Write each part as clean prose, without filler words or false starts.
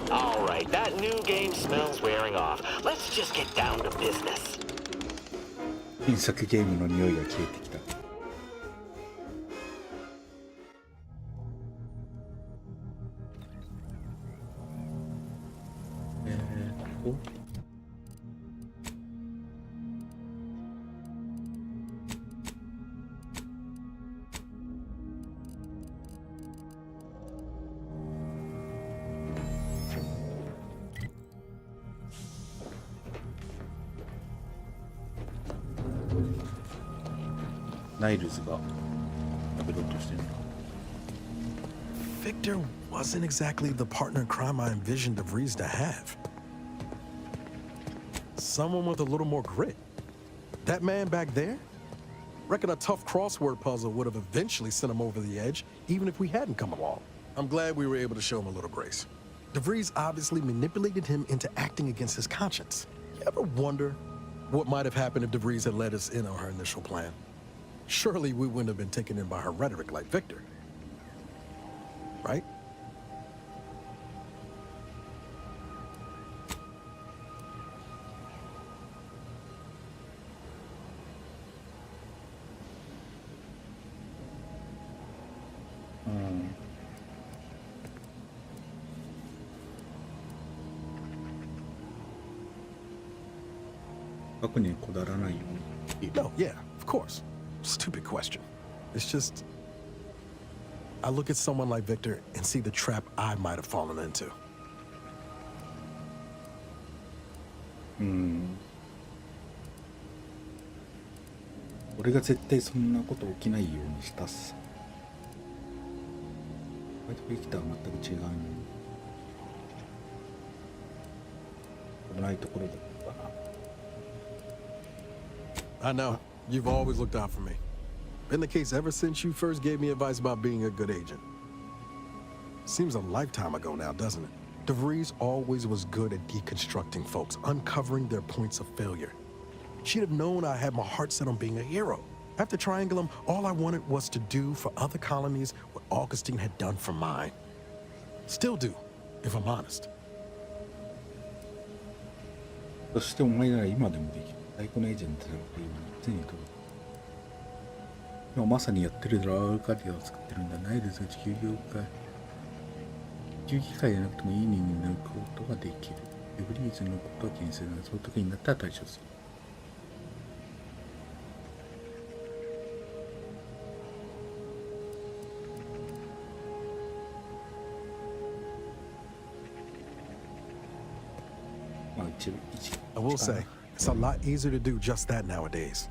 All right, that new game smells wearing off. Let's just get down to business. 新作ゲームの匂いが消えてきた。ここナイルズが食べろうとしてるな。 Victor wasn't exactly the partner in crime I envisioned DeVries to have. Someone with a little more grit. That man back there? Reckon a tough crossword puzzle would have eventually sent him over the edge, even if we hadn't come along. I'm glad we were able to show him a little grace. DeVries obviously manipulated him into acting against his conscience. You ever wonder what might have happened if DeVries had let us in on her initial plan? Surely we wouldn't have been taken in by her rhetoric like Victor. Right? No, yeah, of course. Stupid question. It's just, I look at someone like Victor and see the trap I might have fallen into. 俺が絶対そんなこと起きないようにしたっす。ホワイトビクターは全く違うのに。危ないところだったな。I know. You've always looked out for me. Been the case ever since you first gave me advice about being a good agent. Seems a lifetime ago now, doesn't it? DeVries always was good at deconstructing folks, uncovering their points of failure. She'd have known I had my heart set on being a hero. After Triangulum, all I wanted was to do for other colonies what Augustine had done for mine. Still do, if I'm honest. そしてお前なら今でもできる。最高のエージェントだっていうのに常にとる。今まさにやってるだろ、アルカディアを作ってるんだ。ナイルズが地球業界。地球機械でなくてもいい人間になることができる。エブリーズのことは気にするな。その時になったら対処する。I will say, it's a lot easier to do just that nowadays.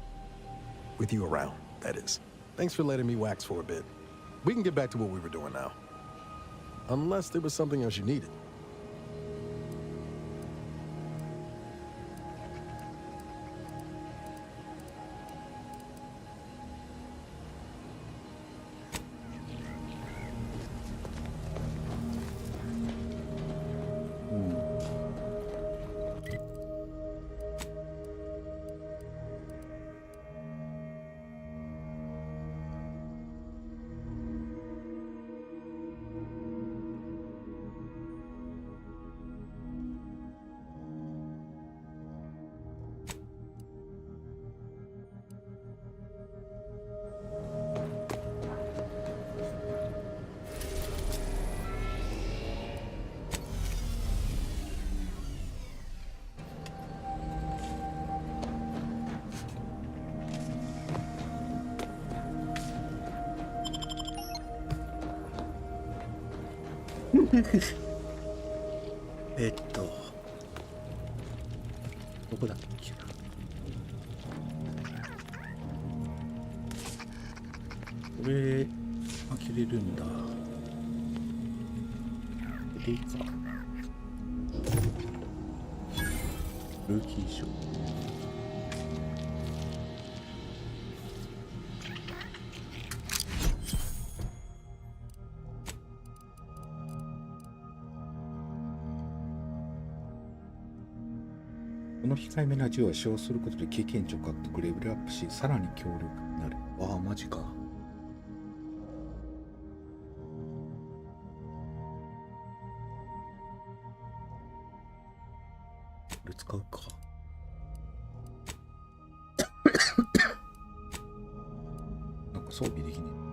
With you around, that is. Thanks for letting me wax for a bit. We can get back to what we were doing now. Unless there was something else you needed.どこだっけな。これ開けれるんだ。これでいいか。ルーキー賞。この控えめな銃は使用することで経験値を獲得、レベルアップし、さらに強力になる。ああ、マジか。使うか。なんか装備できねえ。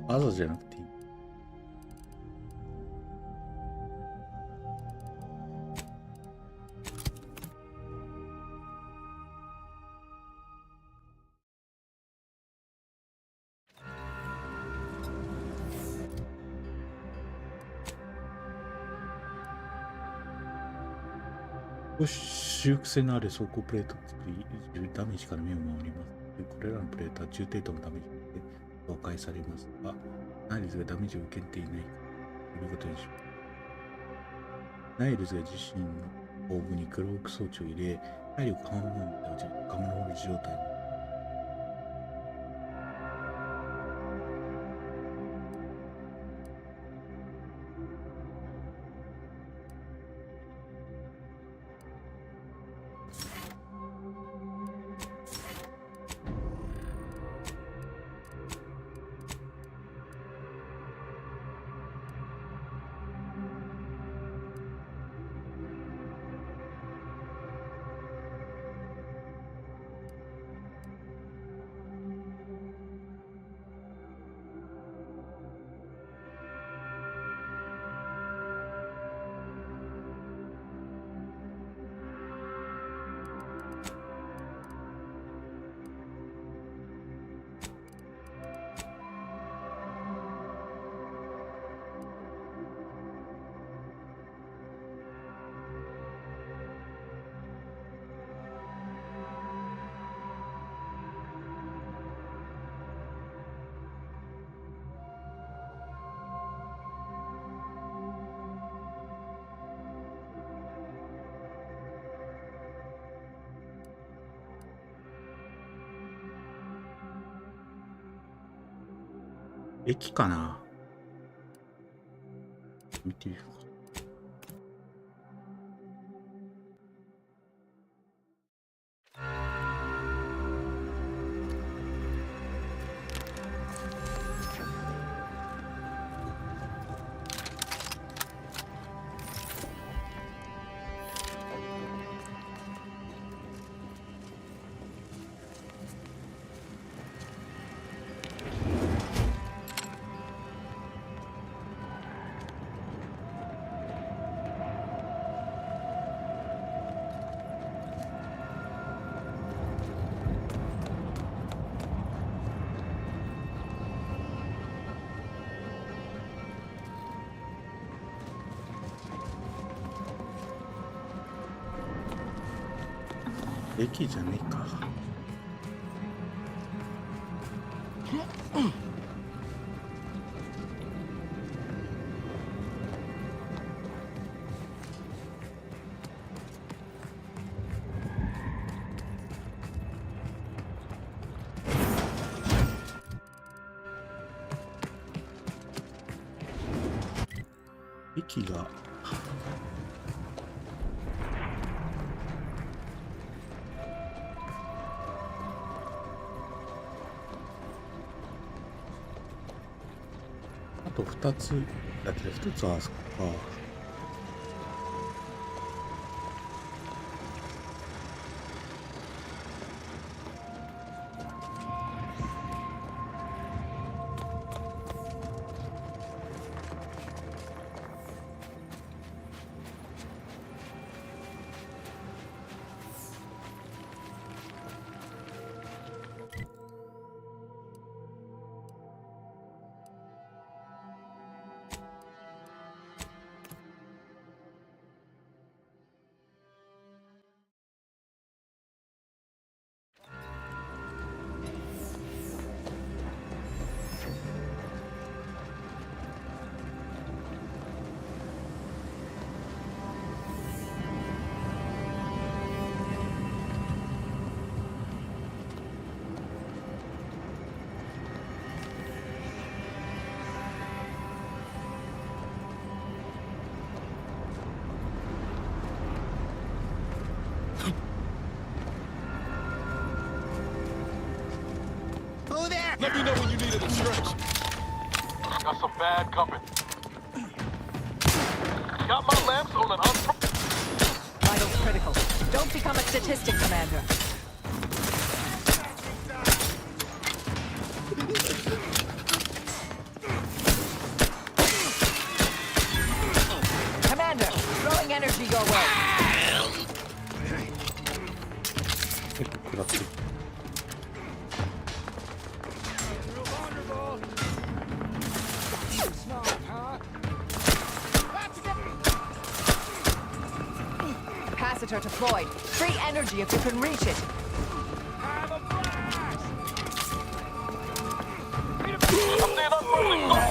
朝じゃなくていい。修復性のある装甲プレートを作り、ダメージから目を守ります。これらのプレートは中程度のダメージで破壊されますが、ナイルズがダメージを受けていないということにします。ナイルズが自身の後部にクローク装置を入れ、体力半分でカムロール状態に。駅かな、見てみるか。駅じゃねえか。駅があと2つだけど1つはあそこか。Let me know when you needed a stretch. Got some bad company. Got my lamps on an Vitals critical. Don't become a statistic, Commander. Commander, throwing energy your way. 結構食らってる。Capacitor deployed. Free energy if you can reach it. I'm seeing unfriendly.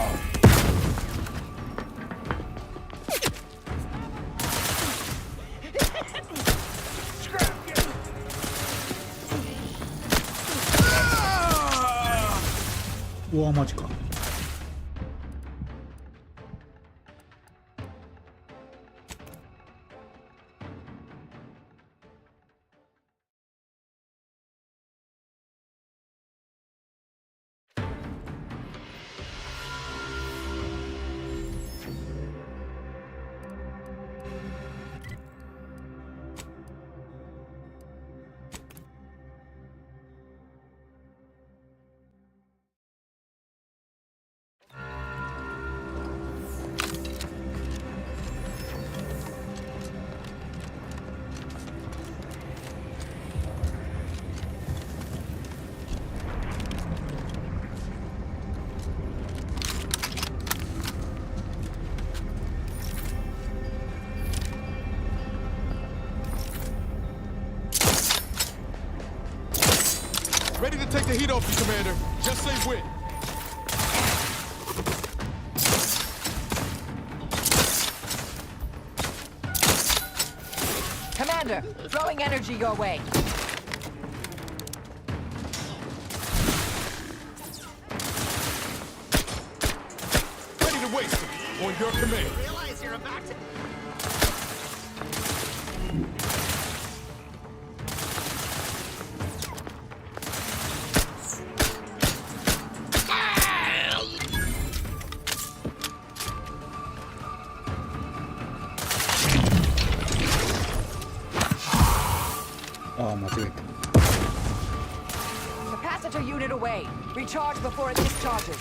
うわマジか。Ready to take the heat off you, Commander. Just say when. Commander, throwing energy your way. Ready to waste it. On your command. Realize you're about to... Capacitor unit away. Recharge before it discharges.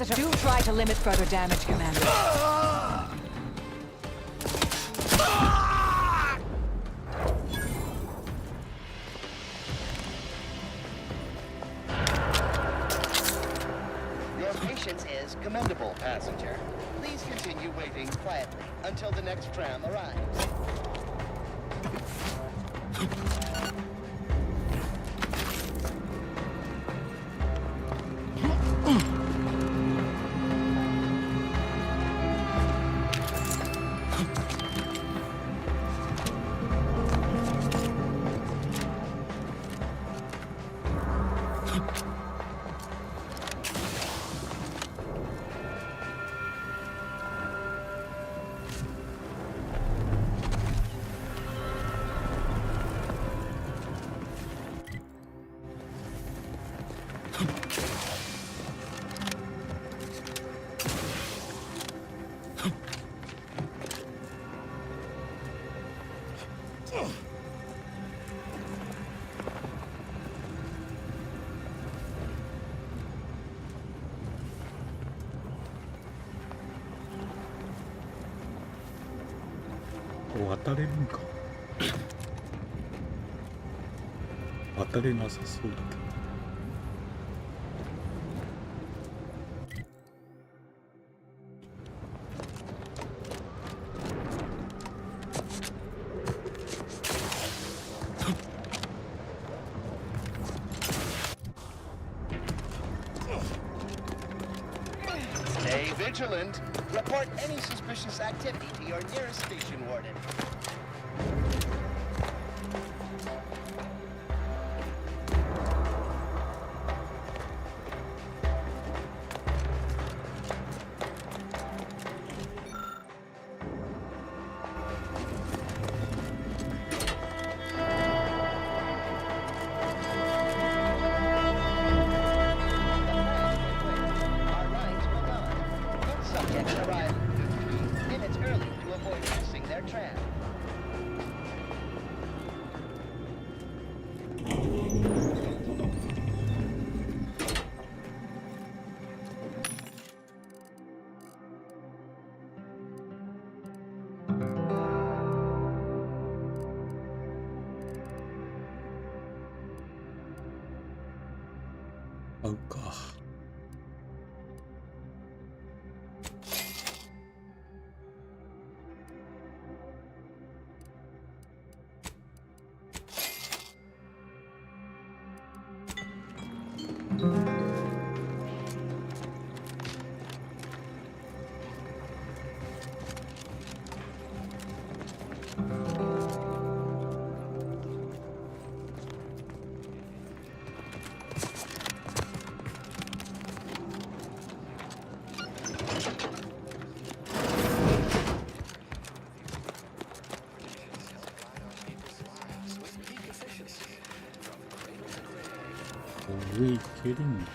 Capacitor. Do try to limit further damage, Commander. Your patience is commendable, passenger. Please continue waiting quietly until the next tram arrives.渡れるんか。渡れなさそうだけど。Stay vigilant. Report any suspicious activity to your nearest station warden. Our lines will not. Good subjects arrive 15 minutes early to avoid missing their tram.合うか。上行けるんだ。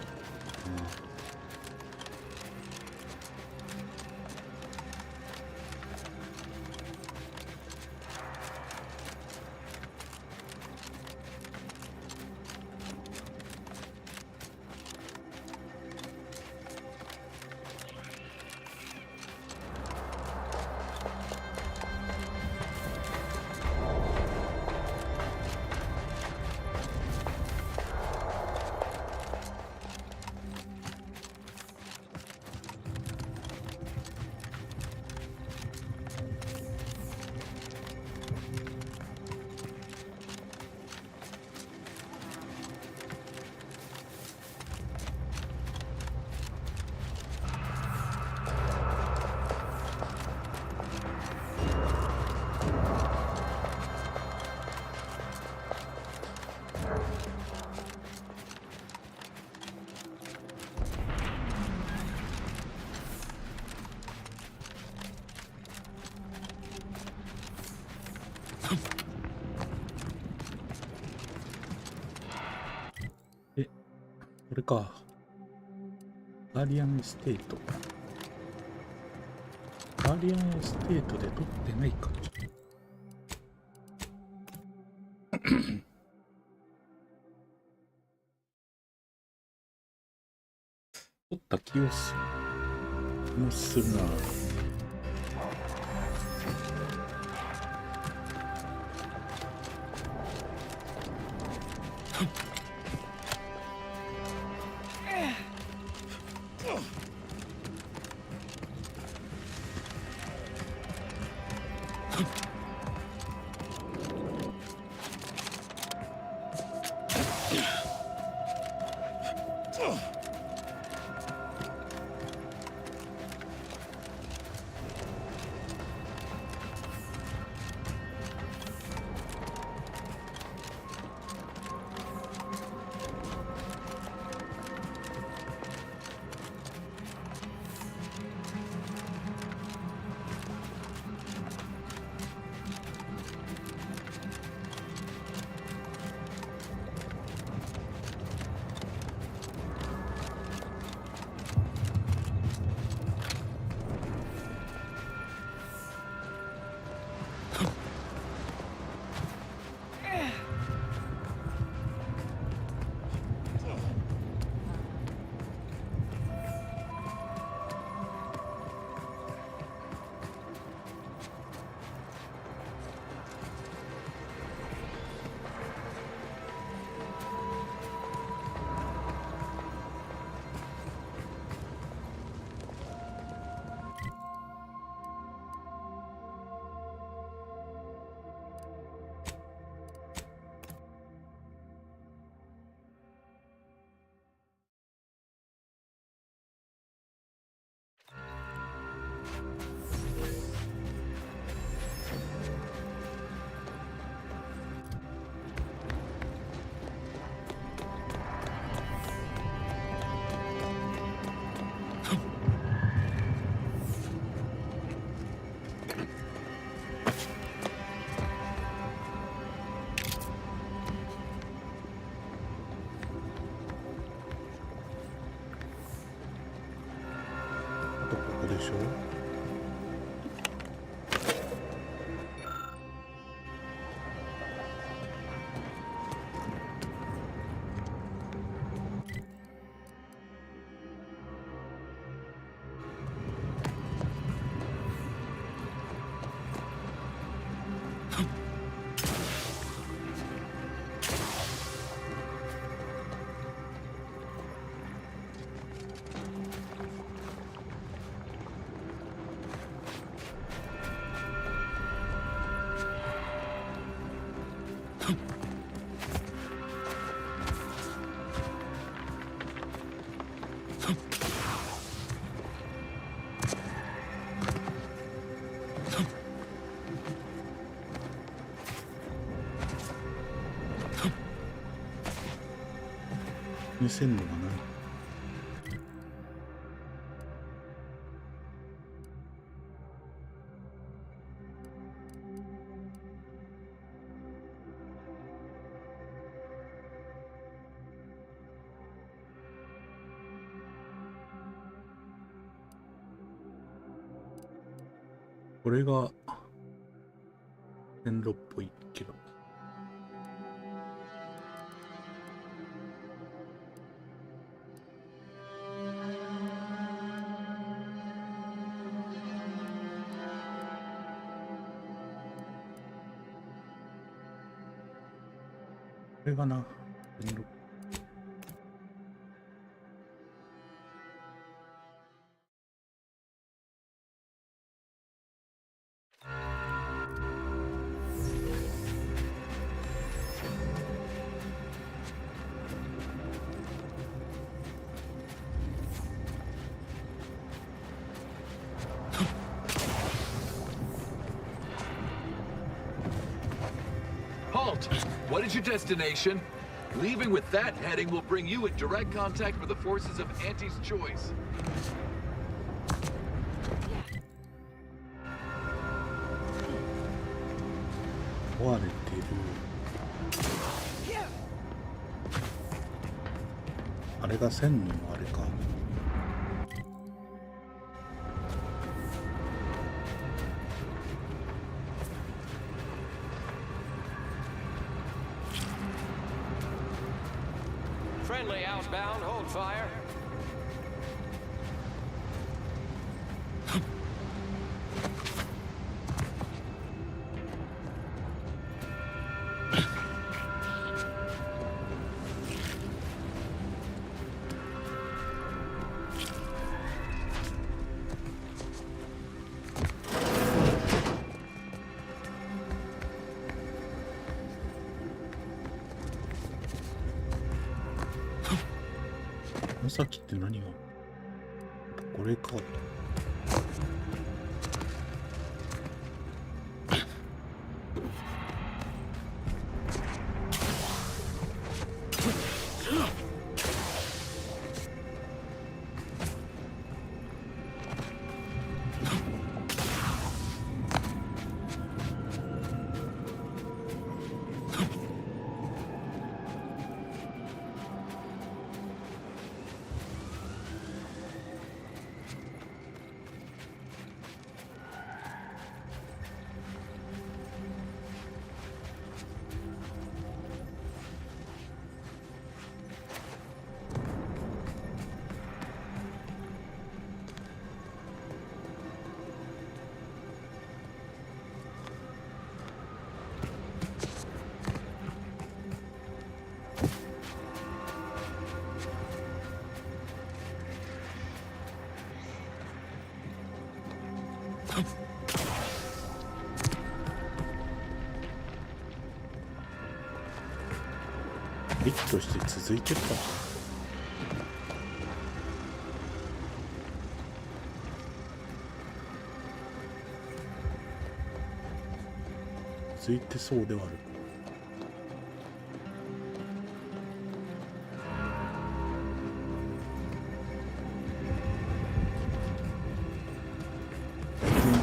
これか。ガーディアンエステート。ガーディアンエステートで取ってないか。取った気をする。もするな。あとここでしょ。見せんのかな。これが線路っぽいけど。これがな、線路。Halt! What is your destination? Leaving with that heading will bring you in direct contact with the forces of Auntie's choice.あれが線路のあれか。Friendly outbound, hold fire. 紫って何がこれか。駅として続いてるか。続いてそうではある。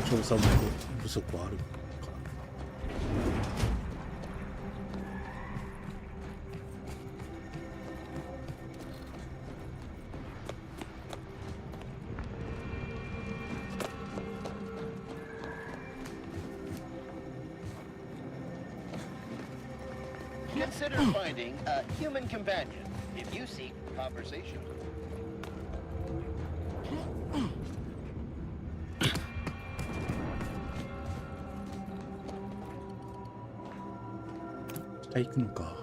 調査不足はある。Consider finding a human companion if you seek conversation. 下行くのか。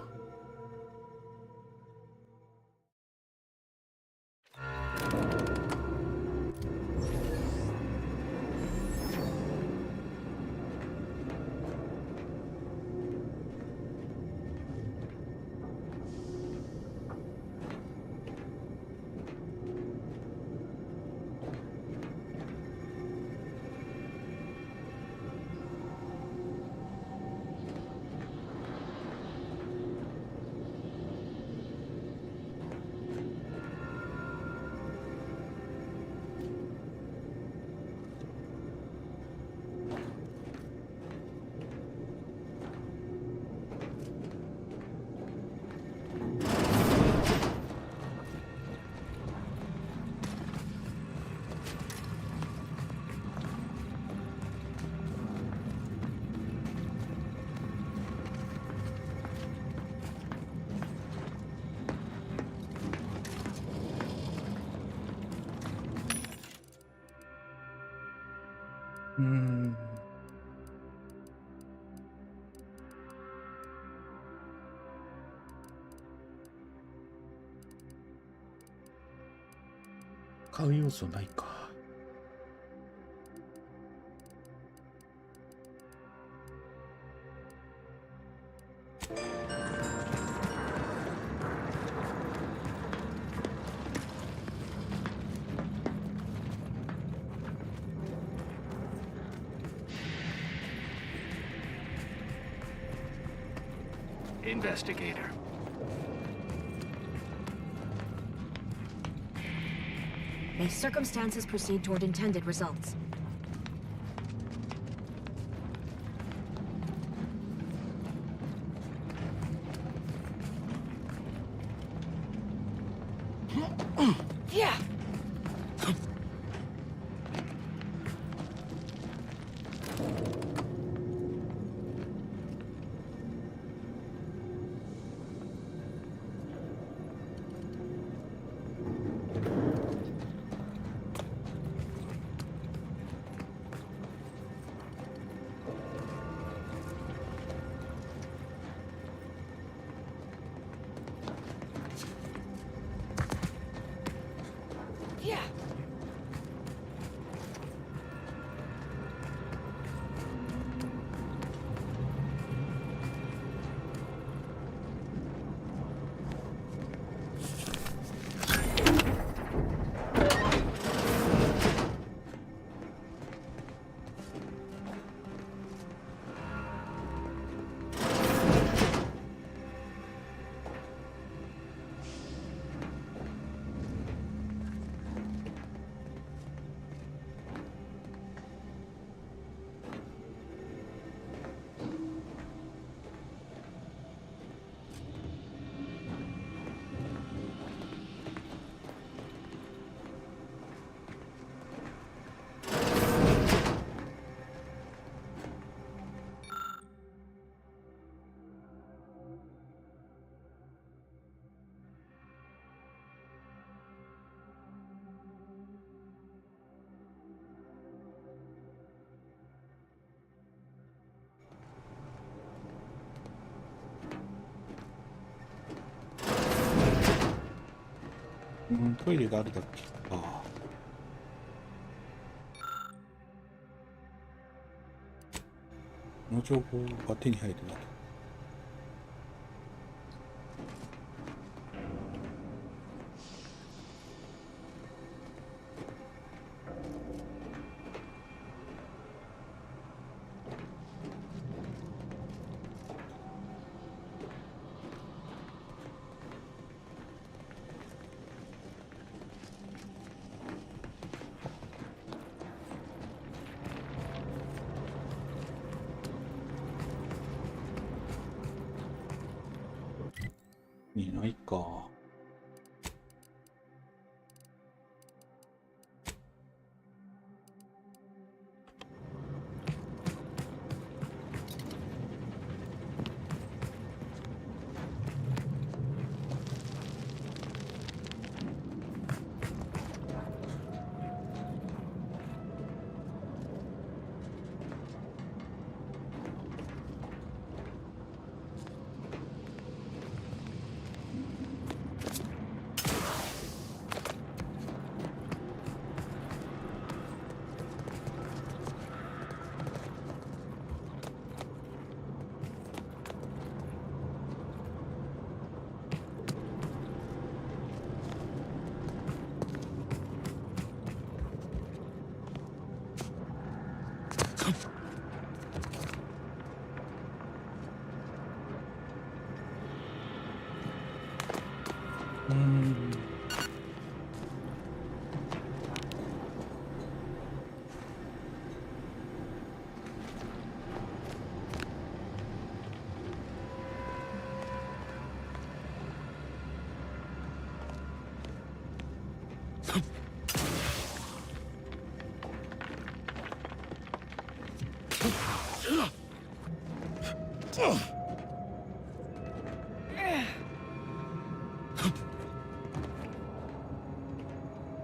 買う要素ないか。Investigator. May circumstances proceed toward intended results. Yeah. トイレがあるだけか。この情報が手に入るだけ。いないか。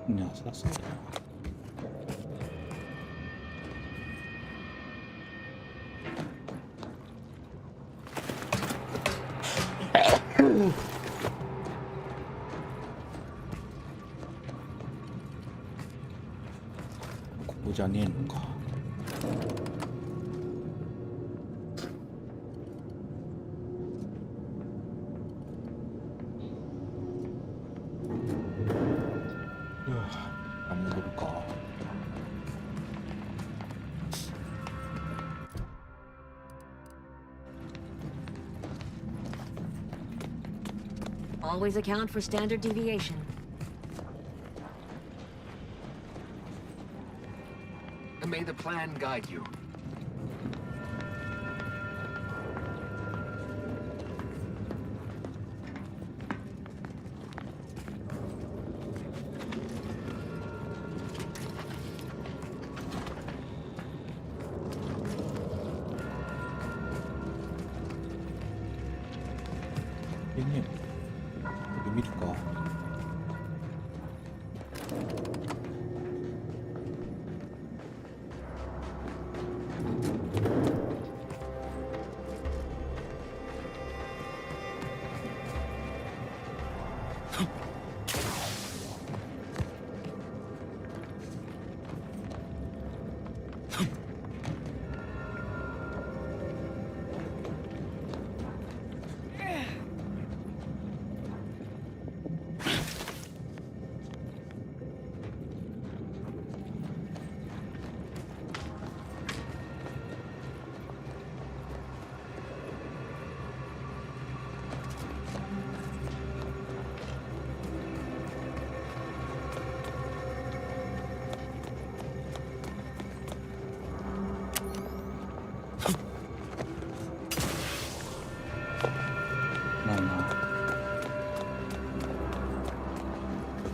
なさそうだな。ここじゃねえのか。戻るか。Always account for standard deviation. May the plan guide you.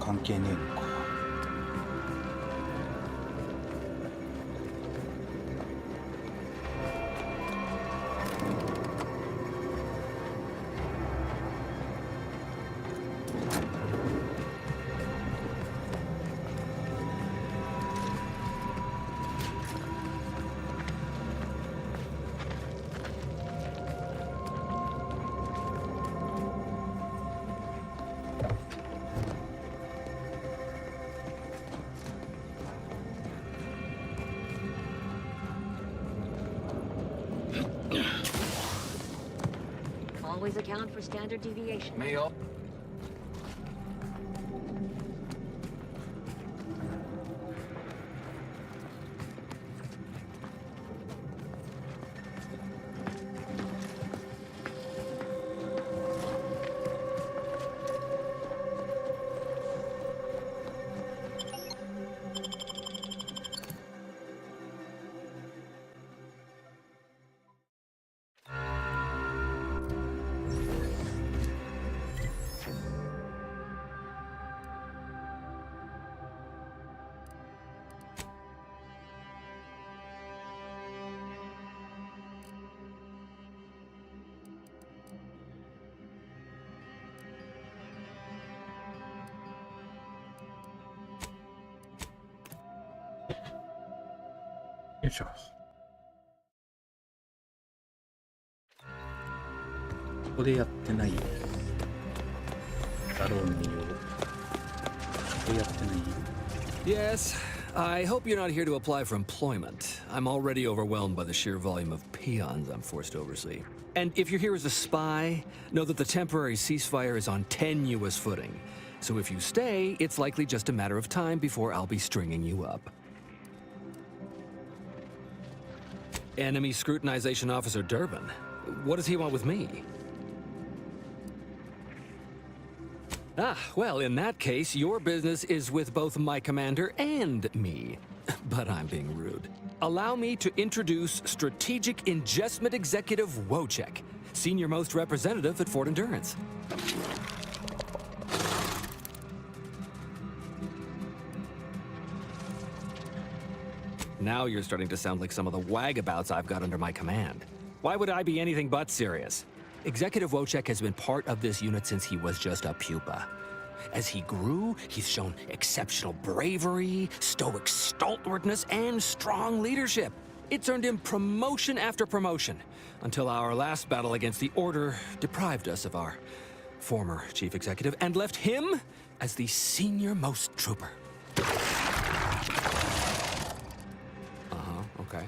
関係ねえのか。Always account for standard deviation. Mail.よいしょ。ここでやってないだろうによ。ここでやってない。 Yes, I hope you're not here to apply for employment. I'm already overwhelmed by the sheer volume of peons I'm forced to oversee. And if you're here as a spy, know that the temporary ceasefire is on tenuous footing. So if you stay, it's likely just a matter of time before I'll be stringing you up. Enemy Scrutinization Officer Durbin. What does he want with me? Ah, well, in that case, your business is with both my commander and me. But I'm being rude. Allow me to introduce Strategic Ingestment Executive Wojciech, Senior Most Representative at Fort Endurance. Now you're starting to sound like some of the wagabouts I've got under my command. Why would I be anything but serious? Executive Wojciech has been part of this unit since he was just a pupa. As he grew, he's shown exceptional bravery, stoic stalwartness, and strong leadership. It's earned him promotion after promotion, until our last battle against the Order deprived us of our former chief executive and left him as the senior-most trooper. Okay.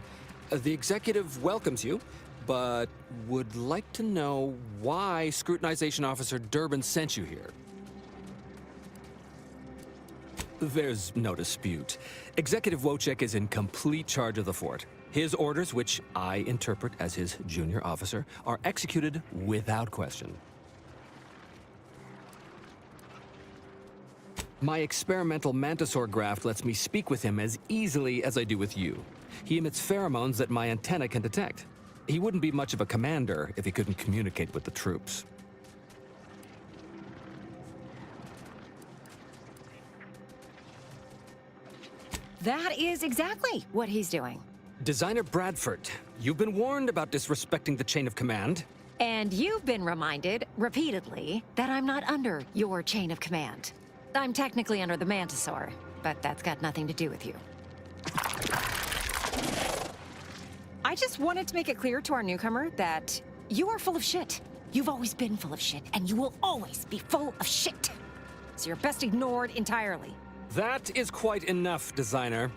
The executive welcomes you, but would like to know why Scrutinization Officer Durbin sent you here. There's no dispute. Executive Wojciech is in complete charge of the fort. His orders, which I interpret as his junior officer, are executed without question. My experimental Mantisaur graft lets me speak with him as easily as I do with you. He emits pheromones that my antenna can detect. He wouldn't be much of a commander if he couldn't communicate with the troops. That is exactly what he's doing. Designer Bradford, you've been warned about disrespecting the chain of command. And you've been reminded, repeatedly, that I'm not under your chain of command. I'm technically under the Mantisaur, but that's got nothing to do with you. I just wanted to make it clear to our newcomer that you are full of shit. You've always been full of shit, and you will always be full of shit. So you're best ignored entirely. That is quite enough, Designer.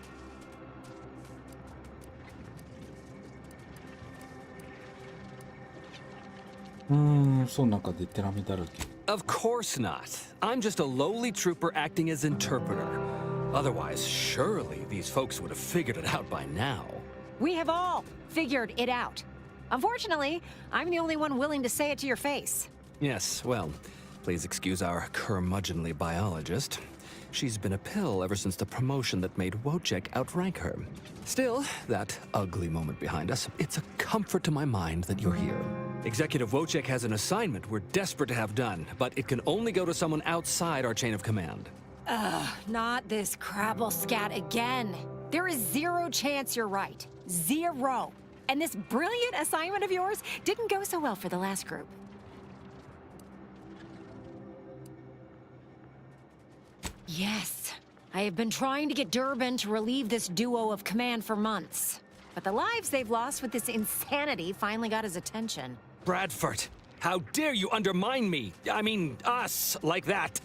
Of course not. I'm just a lowly trooper acting as interpreter. Otherwise, surely these folks would have figured it out by now. We have all figured it out. Unfortunately, I'm the only one willing to say it to your face. Yes, well, please excuse our curmudgeonly biologist. She's been a pill ever since the promotion that made Wojciech outrank her. Still, that ugly moment behind us, it's a comfort to my mind that you're here. Executive Wojciech has an assignment we're desperate to have done, but it can only go to someone outside our chain of command. Not this crabble scat again. There is zero chance you're right. Zero. And this brilliant assignment of yours didn't go so well for the last group. Yes, I have been trying to get Durbin to relieve this duo of command for months. But the lives they've lost with this insanity finally got his attention. Bradford, how dare you undermine me? I mean, us, like that.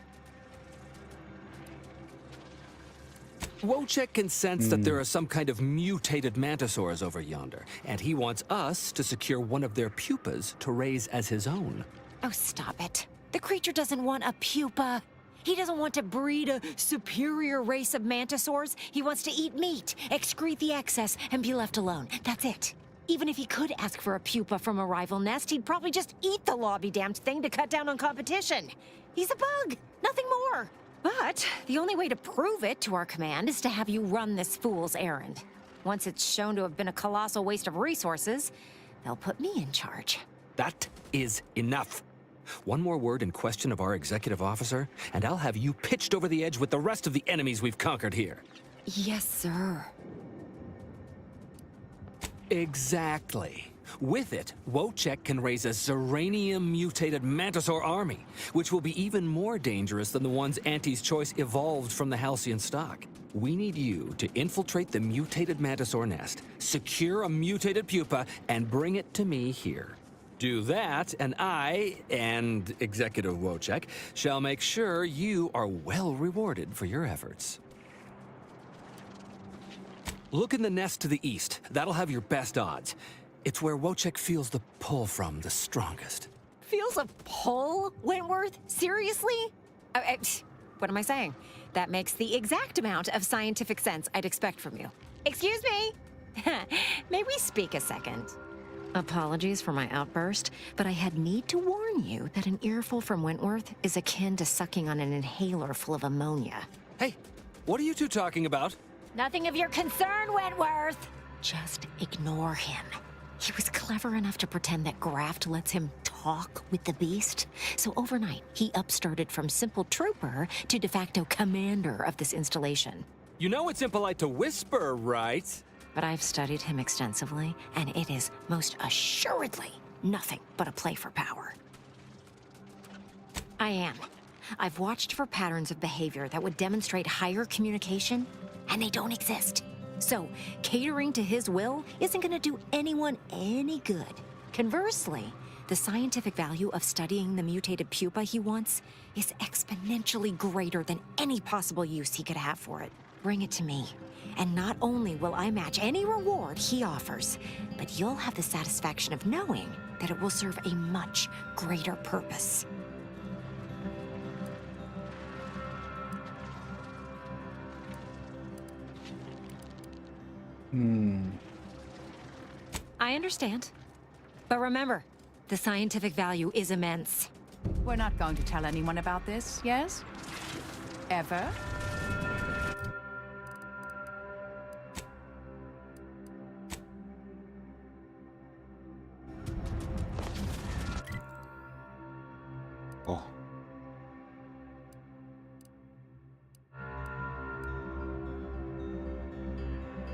Wojciech can sense that there are some kind of mutated mantisaurs over yonder, and he wants us to secure one of their pupas to raise as his own. Oh, stop it. The creature doesn't want a pupa. He doesn't want to breed a superior race of mantisaurs. He wants to eat meat, excrete the excess, and be left alone. That's it. Even if he could ask for a pupa from a rival nest, he'd probably just eat the law-be-damned thing to cut down on competition. He's a bug, nothing more. But the only way to prove it to our command is to have you run this fool's errand. Once it's shown to have been a colossal waste of resources, they'll put me in charge. That is enough. One more word in question of our executive officer, and I'll have you pitched over the edge with the rest of the enemies we've conquered here. Yes, sir. Exactly. With it, Wojciech can raise a Zeranium-mutated Mantisaur army, which will be even more dangerous than the ones Auntie's Choice evolved from the Halcyon stock. We need you to infiltrate the mutated Mantisaur nest, secure a mutated pupa, and bring it to me here. Do that, and I, and Executive Wojciech, shall make sure you are well rewarded for your efforts. Look in the nest to the east. That'll have your best odds. It's where Wojciech feels the pull from the strongest. Feels a pull, Wentworth? Seriously? What am I saying? That makes the exact amount of scientific sense I'd expect from you. Excuse me? May we speak a second? Apologies for my outburst, but I had need to warn you that an earful from Wentworth is akin to sucking on an inhaler full of ammonia. Hey, what are you two talking about? Nothing of your concern, Wentworth! Just ignore him. He was clever enough to pretend that graft lets him talk with the beast. So overnight, he upstarted from simple trooper to de facto commander of this installation. You know it's impolite to whisper, right? But I've studied him extensively, and it is most assuredly nothing but a play for power. I am. I've watched for patterns of behavior that would demonstrate higher communication, and they don't exist. So, catering to his will isn't going to do anyone any good. Conversely, the scientific value of studying the mutated pupa he wants is exponentially greater than any possible use he could have for it. Bring it to me, and not only will I match any reward he offers, but you'll have the satisfaction of knowing that it will serve a much greater purpose. I understand. But remember, the scientific value is immense. We're not going to tell anyone about this, yes? Ever?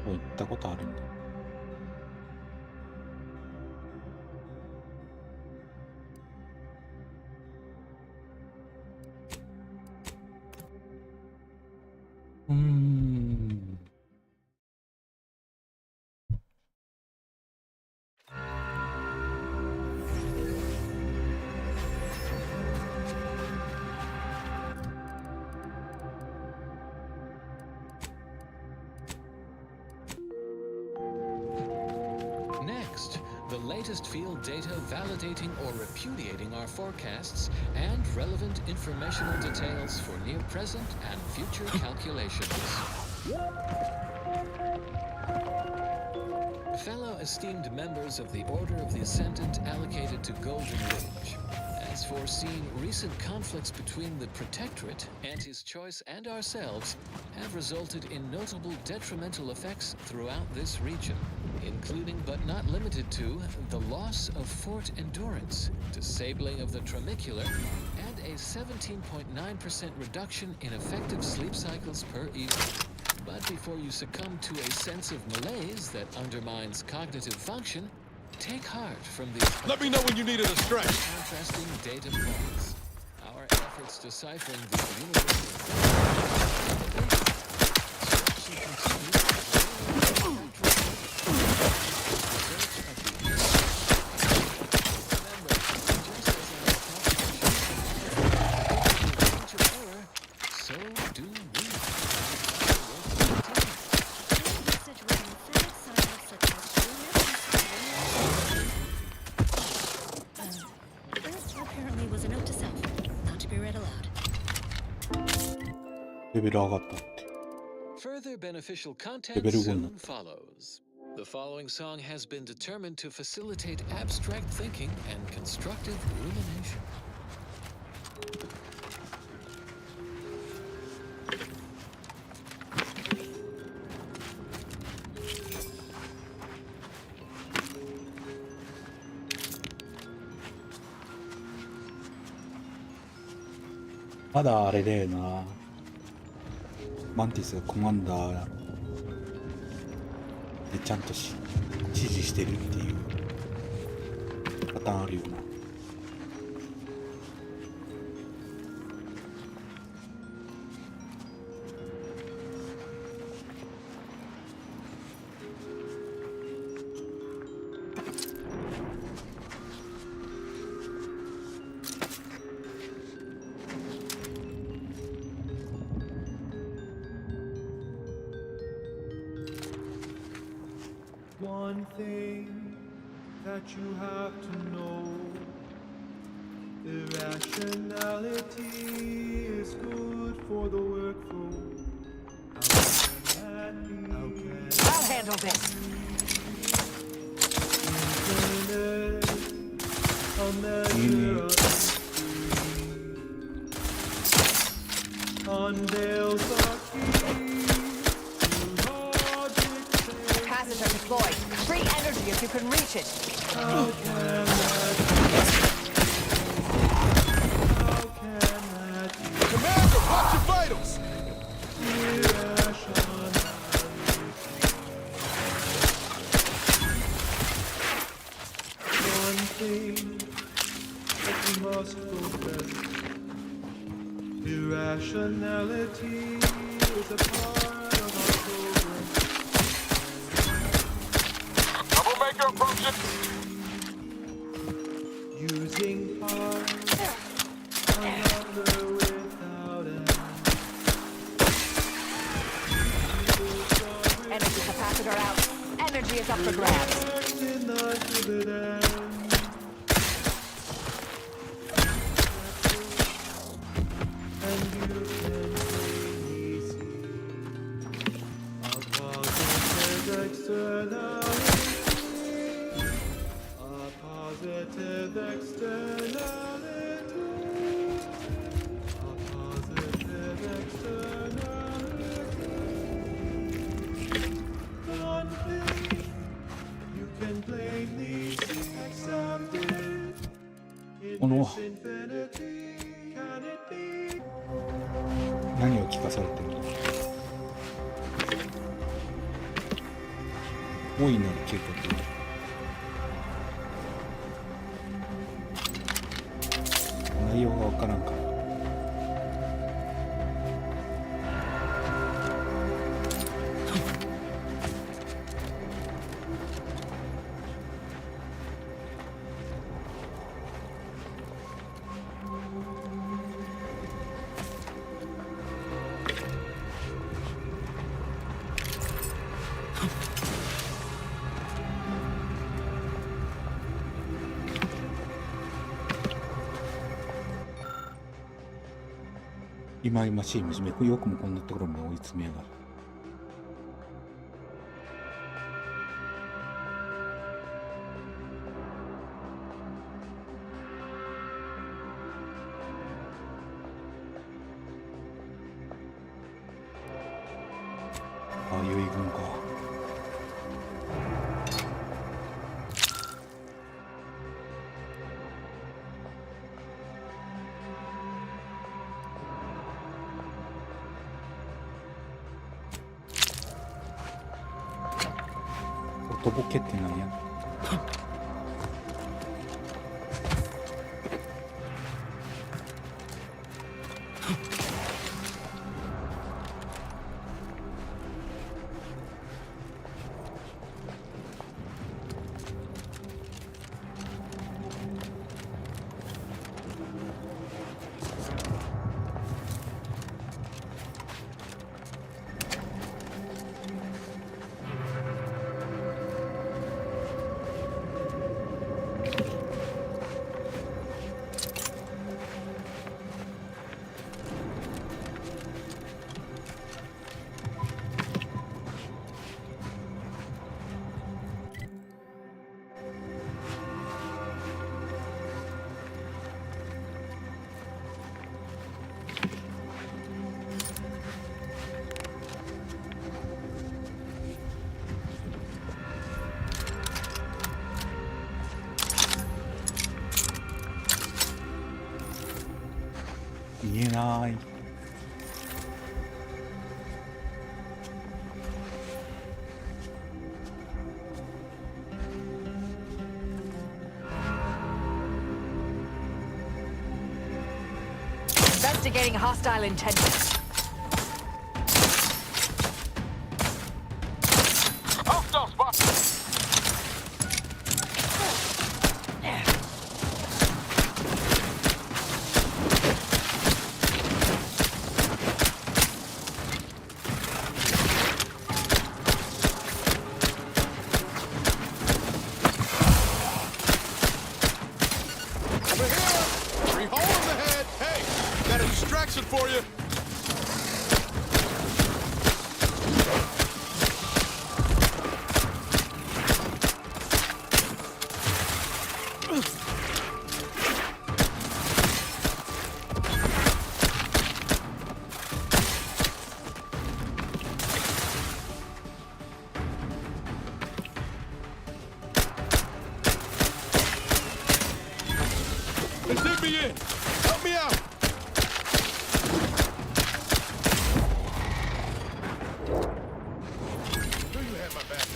뭐 있다 것도 아는데. Next, the latest field data validating or repudiating our forecasts and relevant informational details for near present and future calculations. Fellow esteemed members of the Order of the Ascendant allocated to Golden Ridge. As foreseen, recent conflicts between the Protectorate, Auntie's Choice, and ourselves have resulted in notable detrimental effects throughout this region, including but not limited to the loss of Fort Endurance, disabling of the Tramicular, and a 17.9% reduction in effective sleep cycles per evening. But before you succumb to a sense of malaise that undermines cognitive function, take heart from these. Let me know when you needed a stretch. Contrasting data points. Our efforts deciphering the universal Further beneficial content soon follows. The following song has been determined to facilitate abstract thinking and constructive rumination.まだあれだよな。マンティスがコマンダーでちゃんと指示してるっていうパターンあるよな。One thing that you have to know, irrationality is good for the workflow. How can that be? I'll handle this. Infinite, a measure of unveils the key. Capacitor deployed. Free energy if you can reach it. How can that be? Commander, watch your vitals! One thing that we must progress. Irrationality is a part of our program. Troublemaker approaching. Using parts, another without end. Energy capacitor out. Energy is up for grabs. In the dividend. And you can plainly see a positive externality. A positive externality. A positive externality. One thing you can plainly see accepted. In Oh no. this infinity, can it be? 何を聞かされてるの？大いなる計画。内容がわからんから。忌々しい娘、よくもこんなところまで追い詰めやがる。ああ、遺言か。とぼけってなんや。見えない。Investigating hostile intentions. Hostile spot. Over here! 3 holes in the head! Hey! Got a distraction for you! They dig me in! Help me out! Knew you had my back.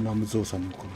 ナムゾウさんの声。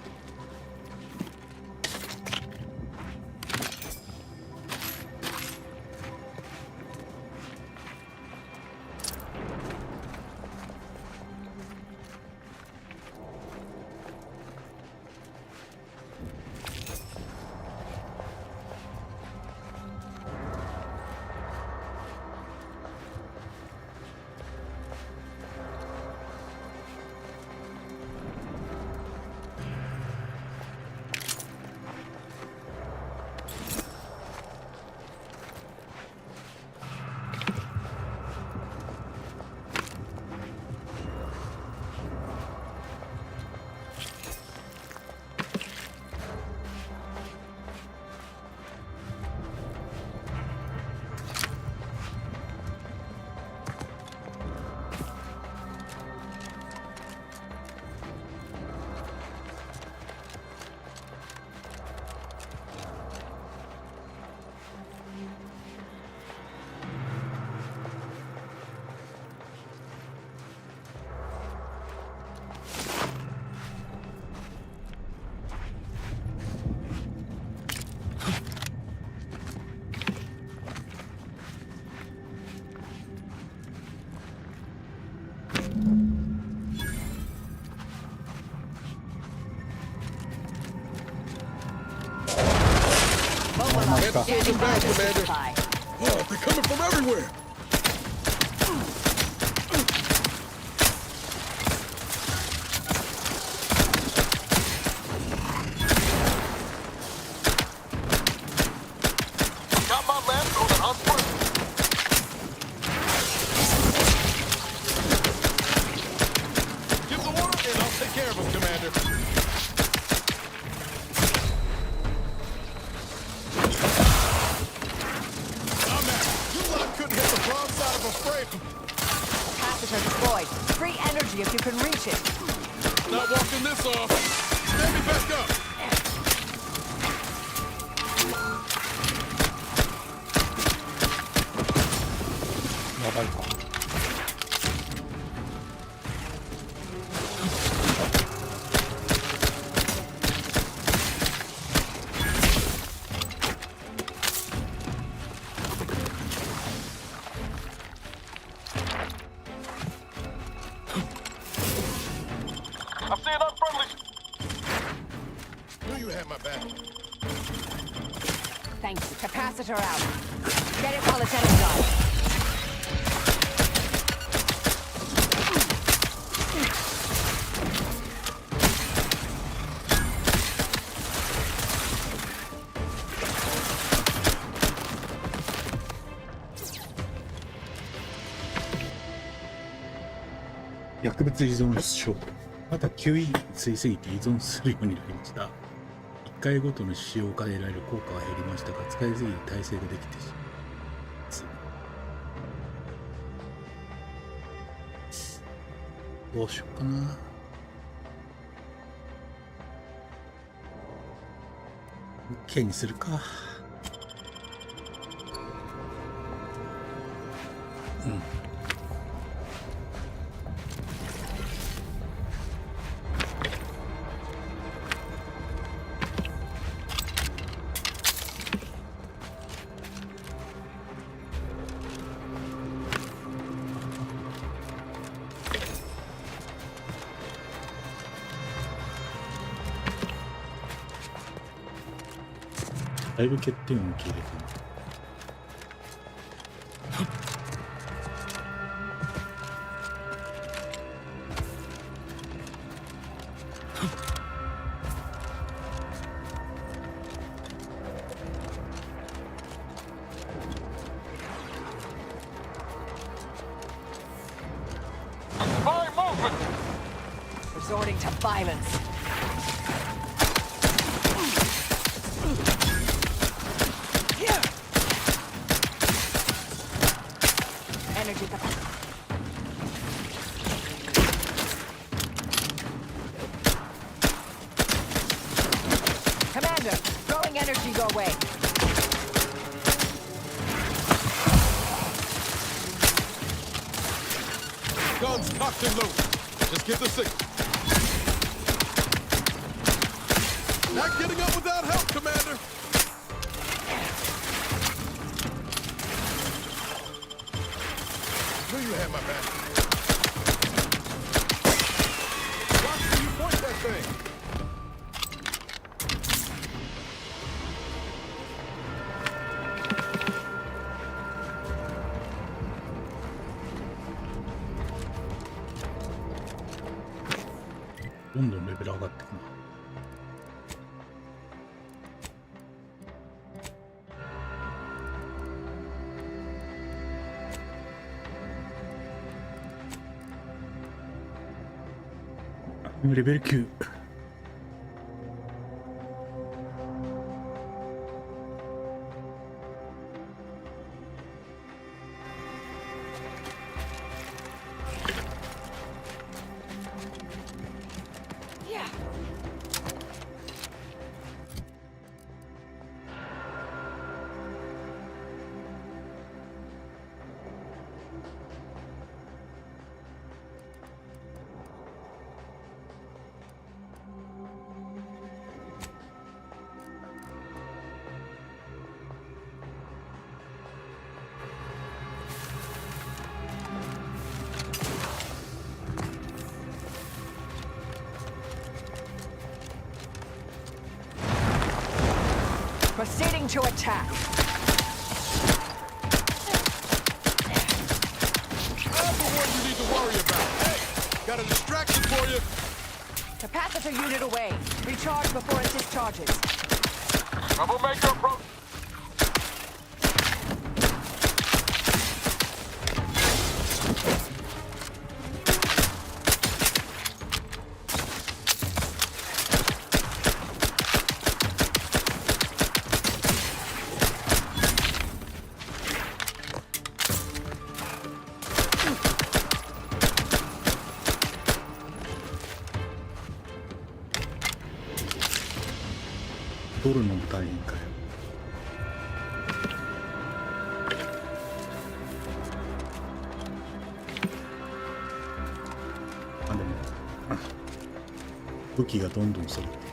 Can't slow them down, Commander. Oh, they're coming from everywhere. Got my left on an unspoiled. Give the order, and I'll take care of them, Commander. Capacitor deployed. Free energy if you can reach it. Not walking this off. Stand me back up. I see an unfriendly. Knew you had my back. Thank you. Capacitor out. Get it while it's energized.薬物依存症。また吸引吸いすぎて依存するようになりました。1回ごとの使用から得られる効果は減りましたが、使いすぎて耐性ができてしまいます。どうしようかな。OK にするか。うん。だいぶ欠点を受け入れてる。Spy movement. Resorting to violence. Energy capacity. Commander, throwing energy your way. Guns cocked and loaded. Just give the signal. Not getting up without help, Commander. Knew you had my back. Watch where you point that thing. .どんどんレベル上がっていくな。レベル9。Proceeding to attack. I'm the one you need to worry about. Hey, got a distraction for you. Capacitor unit away. Recharge before it discharges. Troublemaker approach.取るのも大変かよ。あ、でも武器がどんどん揃って。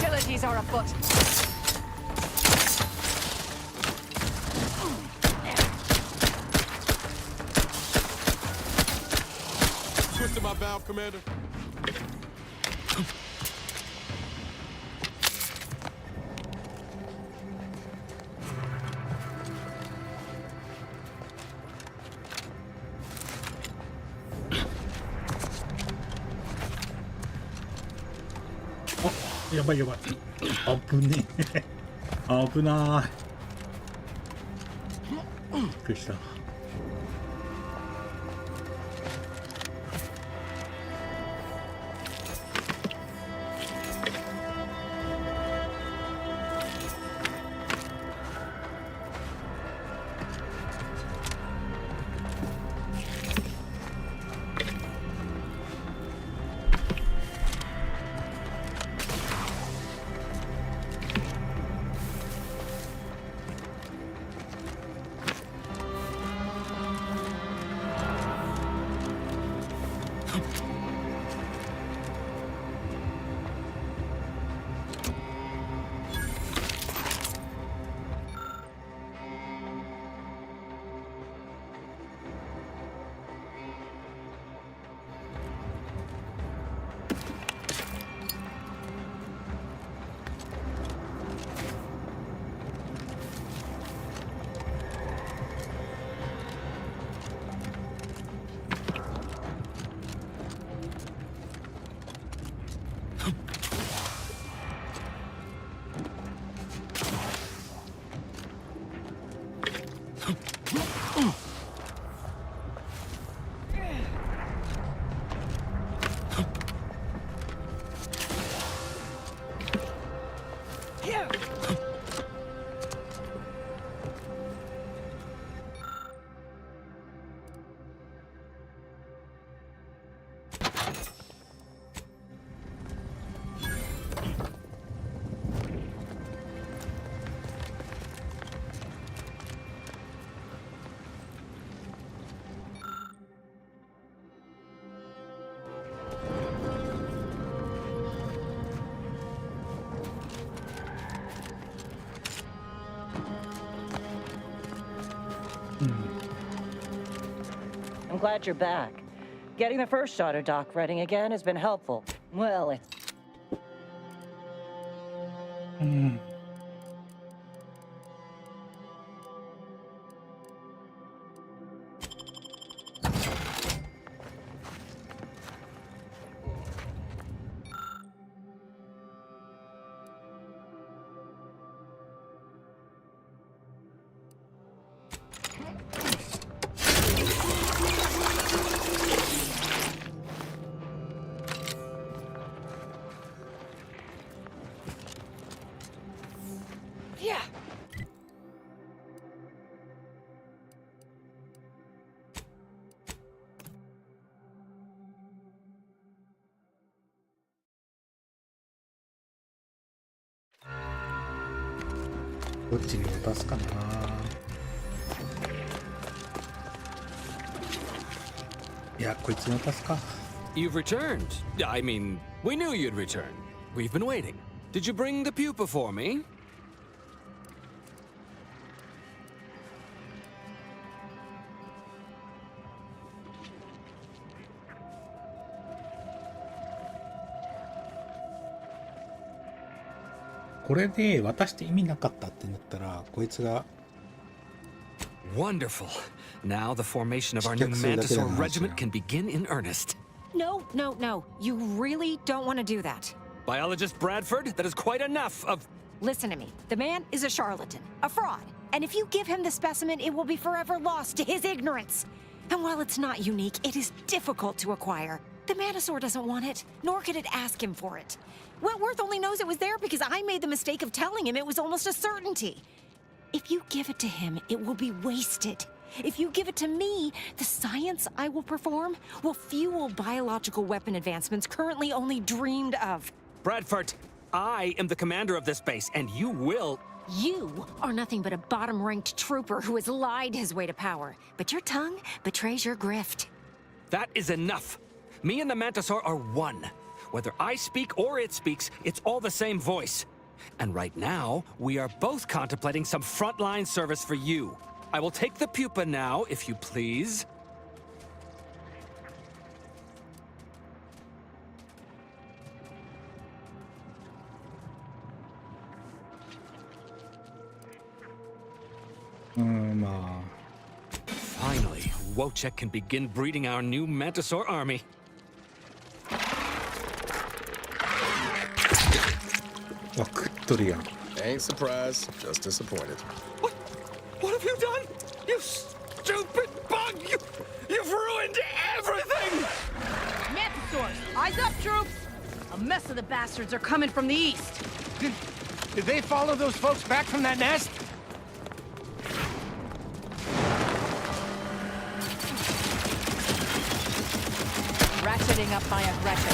Hostilities are afoot. Twisted my valve, Commander. Oh, やばいやばい。危ねえ。危ない。びっくりした。I'm glad you're back. Getting the first starter dock running again has been helpful. Well, it's... どっちに渡すかな。いや、こいつに渡すか。 You've returned. I mean, we knew you'd return. We've been waiting. Did you bring the pupa for me? これで渡して意味なかったってなったら、こいつが Wonderful. Now the formation of our new Mantisaur regiment can begin in earnest. No, no, no. You really don't want to do that. Biologist Bradford, that is quite enough of... Listen to me. The man is a charlatan, a fraud. And if you give him the specimen, it will be forever lost to his ignorance. And while it's not unique, it is difficult to acquire. The Mantisaur doesn't want it, nor could it ask him for it. Wentworth only knows it was there because I made the mistake of telling him it was almost a certainty. If you give it to him, it will be wasted. If you give it to me, the science I will perform will fuel biological weapon advancements currently only dreamed of. Bradford, I am the commander of this base, and you will... You are nothing but a bottom-ranked trooper who has lied his way to power. But your tongue betrays your grift. That is enough. Me and the Mantisaur are one. Whether I speak or it speaks, it's all the same voice. And right now, we are both contemplating some frontline service for you. I will take the pupa now, if you please. Finally, Wojciech can begin breeding our new Mantisaur army. Ain't surprised, just disappointed. What have you done? You stupid bug! You've ruined everything! Mantisaurs, eyes up, troops! A mess of the bastards are coming from the east. Did they follow those folks back from that nest? Ratcheting up my aggression.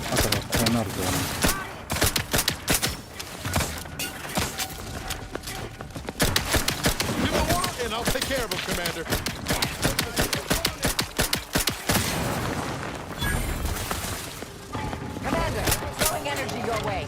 朝がこうなるとはね。Give a word and I'll take care of him, Commander. Commander, throwing energy your way.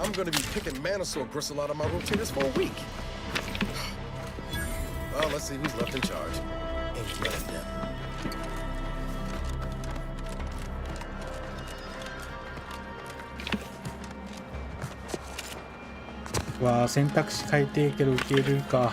I'm gonna be picking Mantisaur bristle out of my rotators for a week. Well, let's see who's left in charge. Ain't none of them. わあ、選択肢変えていいけど受け入れるか。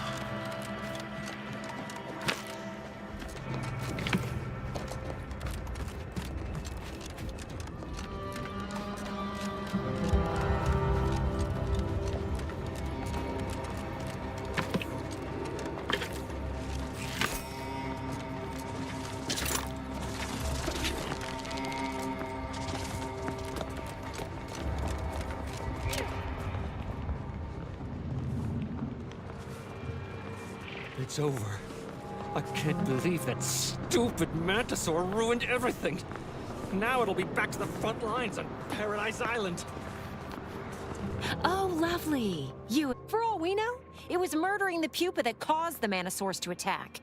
It's over. I can't believe that stupid Mantisaur ruined everything. Now it'll be back to the front lines on Paradise Island. Oh, lovely. For all we know, it was murdering the pupa that caused the Mantisaurs to attack.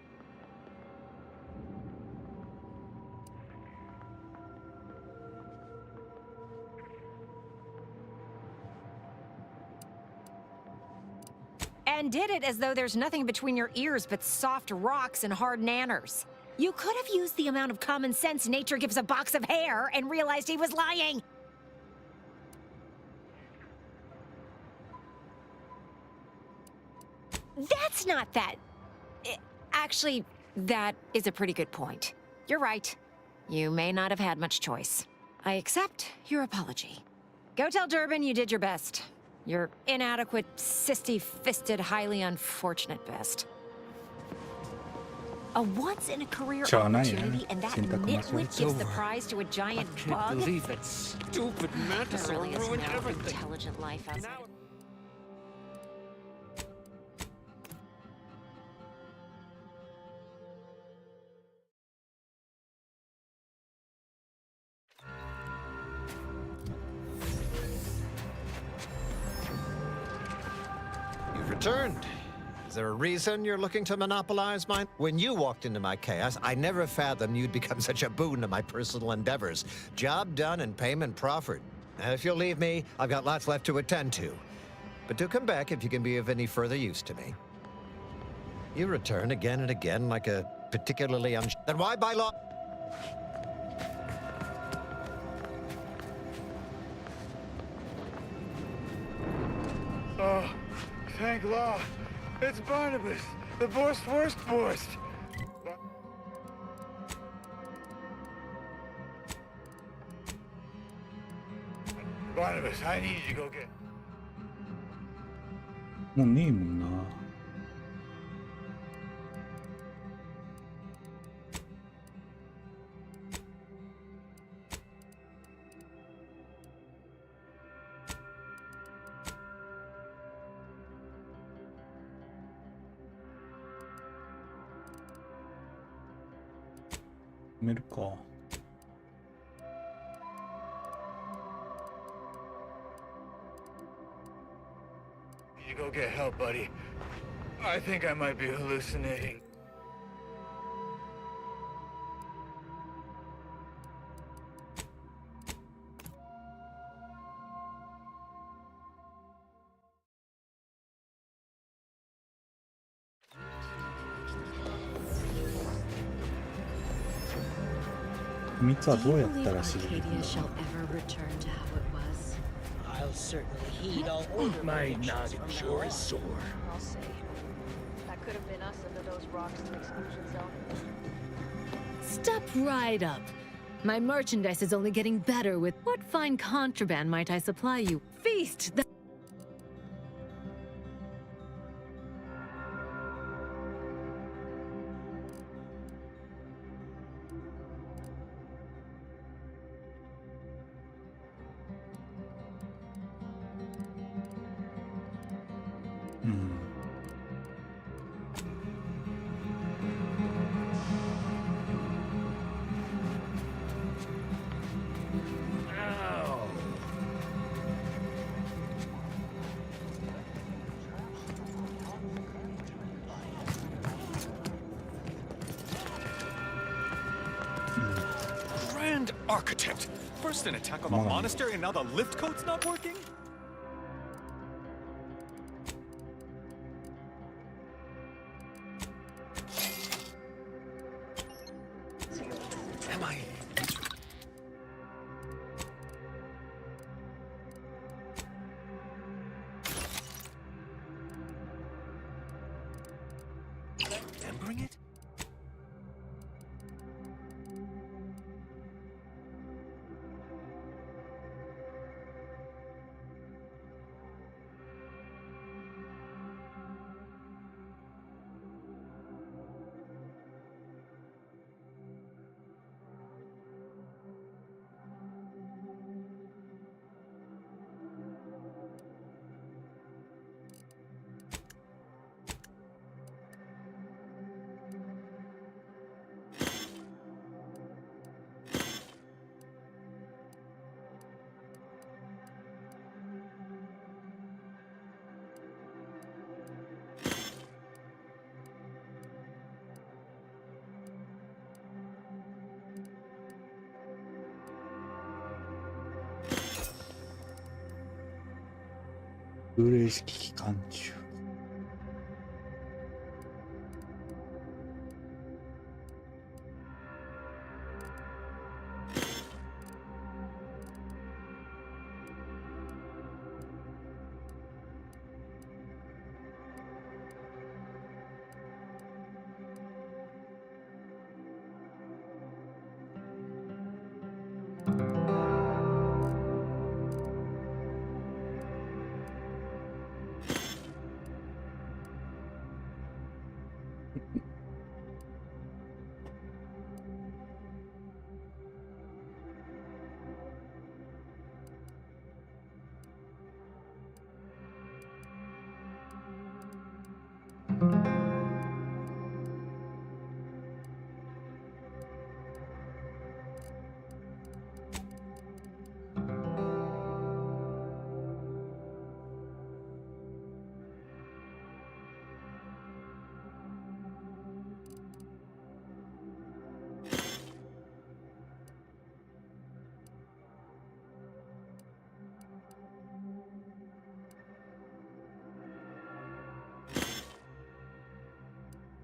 And did it as though there's nothing between your ears but soft rocks and hard nanners. You could have used the amount of common sense nature gives a box of hair and realized he was lying. That's not that. Actually, that is a pretty good point. You're right. You may not have had much choice. I accept your apology. Go tell Durbin you did your best. Your inadequate, cysty-fisted, highly unfortunate best. A once-in-a-career opportunity, and that nitwit gives the prize to a giant bug? I can't believe that stupid mantis There really is ruined no everything. intelligent life outside. You've returned. Is there a reason you're looking to monopolize mine? When you walked into my chaos, I never fathomed you'd become such a boon to my personal endeavors. Job done and payment proffered. And if you'll leave me, I've got lots left to attend to. But do come back if you can be of any further use to me. You return again and again like a particularly Then why by law? Oh, thank law. It's Barnabas, the worst. Barnabas, I need you to go get... もうねえもんな。止めるか。You go get help, buddy. I think I might be hallucinating. Arcadia shall ever return to how it was. I'll certainly heed all order. My noggin sure is sore. I'll say. That could have been us under those rocks in the exclusion zone. Step right up. My merchandise is only getting better with what fine contraband might I supply you? Feast! Grand architect! First an attack on the monastery and now the lift code's not working? Am I... remembering it?空冷式機関銃。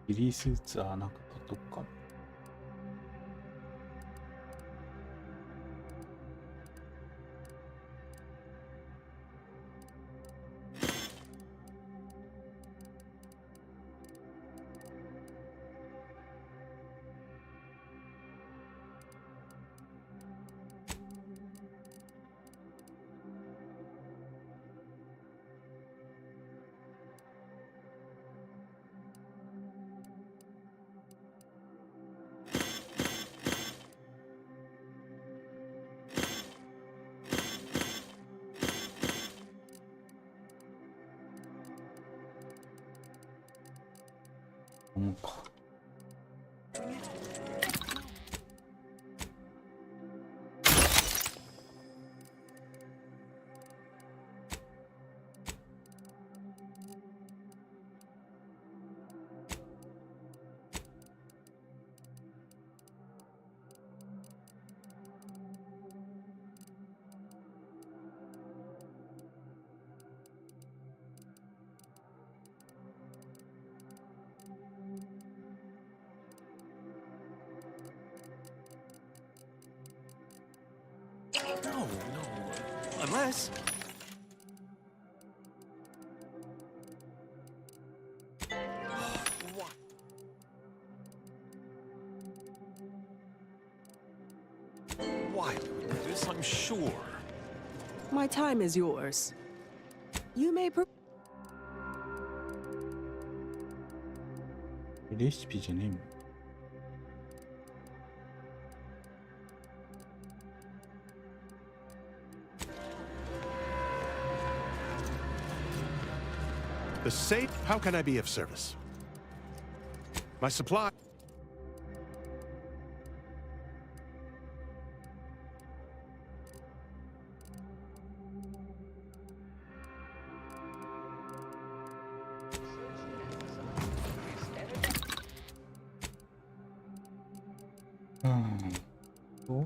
リリースーツはなんかどっか。なんか。No, unless. Why do this? I'm sure. My time is yours. You may. レシピじゃねえもん。The safe? How can I be of service? My supply. Oh.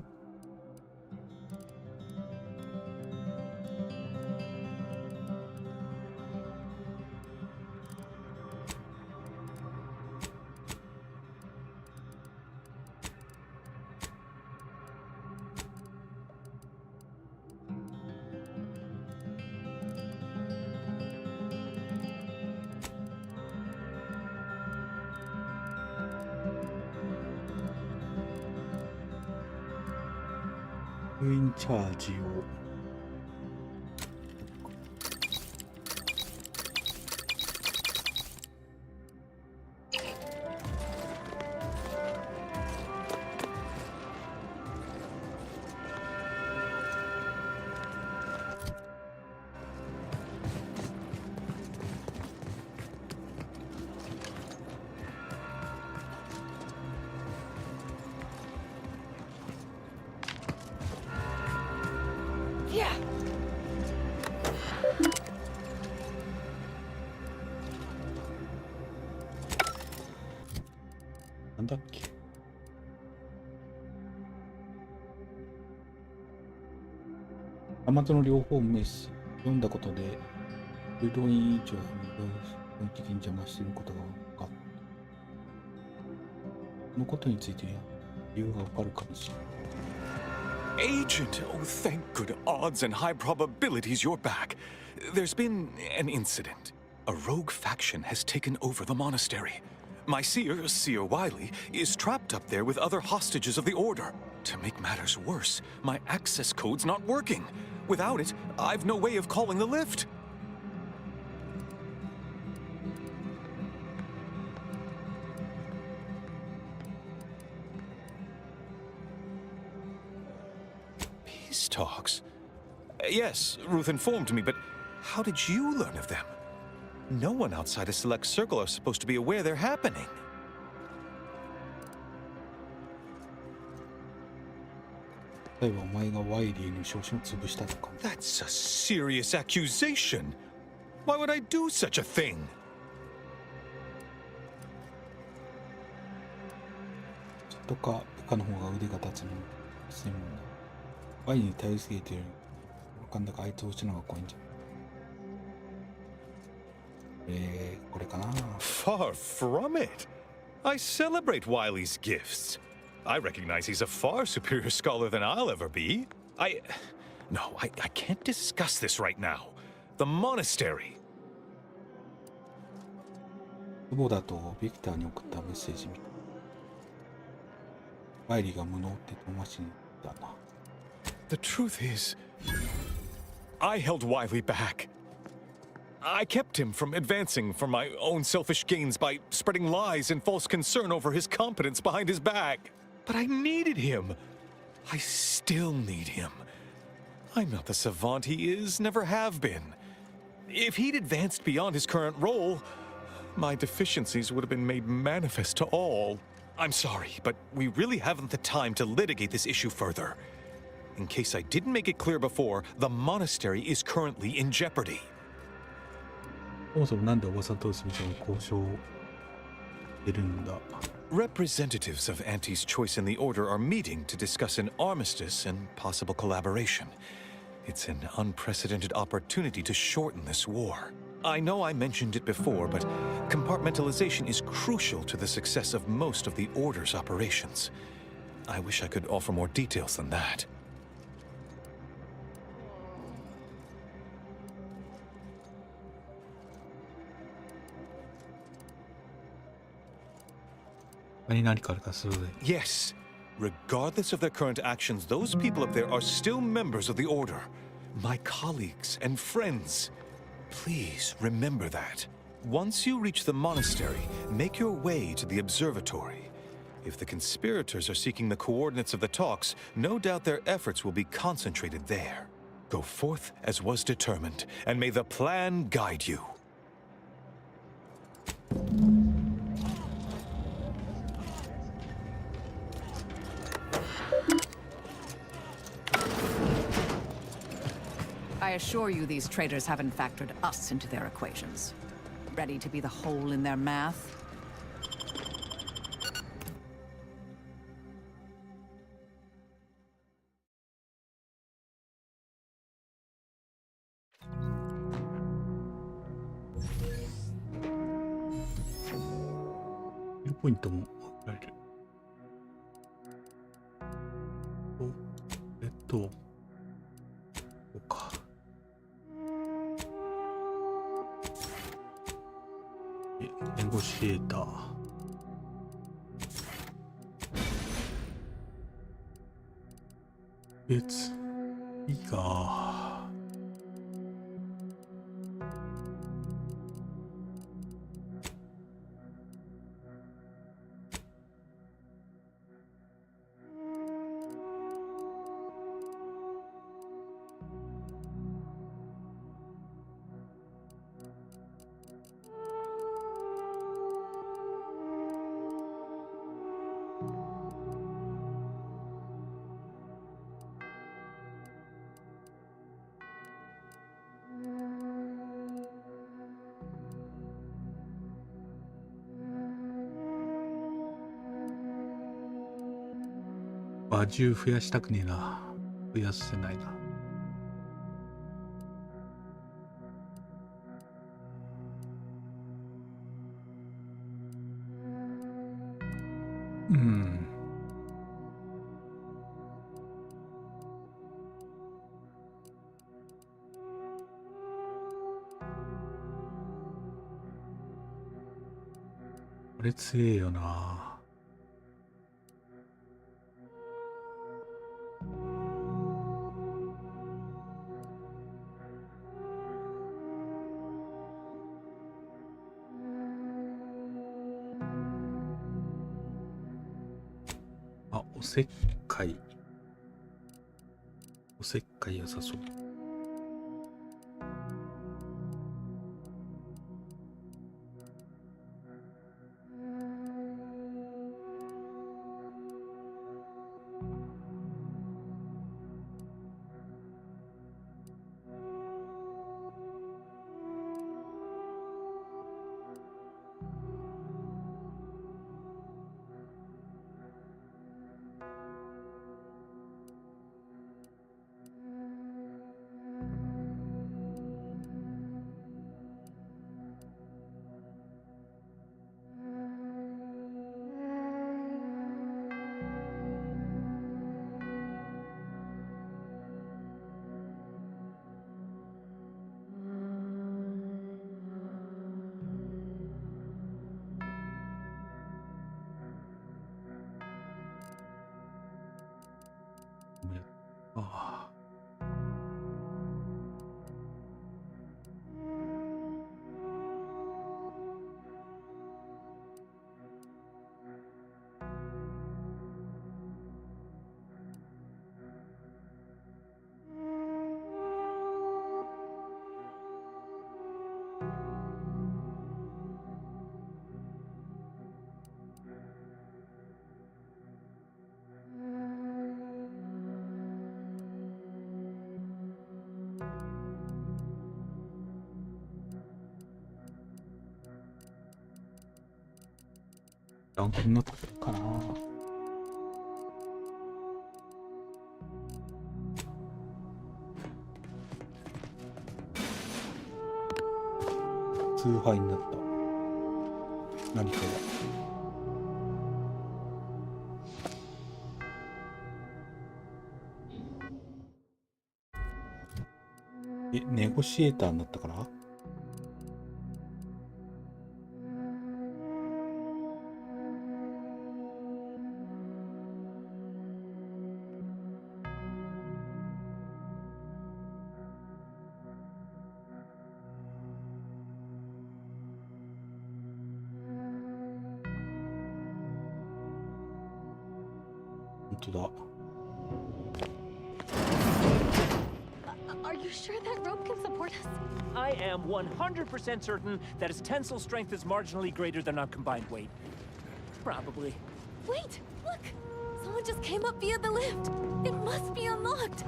封印チャージをなんだっけ。アマゾンの両方名詞読んだことで誘導員以上が本的に邪魔していることが分かった。このことについて理由が分かるかもしれない。 Agent, oh, thank good odds and high probabilities you're back. There's been an incident. A rogue faction has taken over the monastery. My seer, Seer Wiley, is trapped up there with other hostages of the Order. To make matters worse, my access code's not working. Without it, I've no way of calling the lift. Peace talks? Yes, Ruth informed me, but how did you learn of them? No one outside a select circle are supposed to be aware they're happening. That's a serious accusation. Why would I do such a thing? とか部下の方が腕が立つの専門だ。ワイに頼りすぎてる。わかんだかあいつを落ちるのが怖いんじゃん。これかな。 Far from it. I celebrate Wiley's gifts. I recognize he's a far superior scholar than I'll ever be. No, I can't discuss this right now. The monastery. 久保田とビクターに送ったメッセージ見た。ワイリーが無能って遠回しに言ったな。The truth is, I held Wiley back. I kept him from advancing for my own selfish gains by spreading lies and false concern over his competence behind his back. But I needed him. I still need him. I'm not the savant he is, never have been. If he'd advanced beyond his current role, my deficiencies would have been made manifest to all. I'm sorry, but we really haven't the time to litigate this issue further. In case I didn't make it clear before, the monastery is currently in jeopardy. そもそもなんでおばさんとスミちゃん交渉してるんだ。 Representatives of Auntie's Choice in the Order are meeting to discuss an armistice and possible collaboration. It's an unprecedented opportunity to shorten this war. I know I mentioned it before, but compartmentalization is crucial to the success of most of the Order's operations. I wish I could offer more details than that. 何かあるかするで。 Yes. Regardless of their current actions, those people up there are still members of the Order. My colleagues and friends. Please remember that. Once you reach the monastery, make your way to the observatory. If the conspirators are seeking the coordinates of the talks, no doubt their efforts will be concentrated there. Go forth as was determined, and may the plan guide you. I assure you these traitors haven't factored us into their equations. Ready to be the hole in their math? Point もらえる。こうか。ネゴシエーター。別いいか。馬獣増やしたくねえな。増やせないな。うん。これ強えよな。おせっかい。おせっかい良さそう。ああ。ランクになってるかな。崇拝になった。何かが。ネゴシエーターになったから。本当だ。Are you sure that rope can support us? I am 100% certain that its tensile strength is marginally greater than our combined weight. Probably. Wait, look! Someone just came up via the lift. It must be unlocked.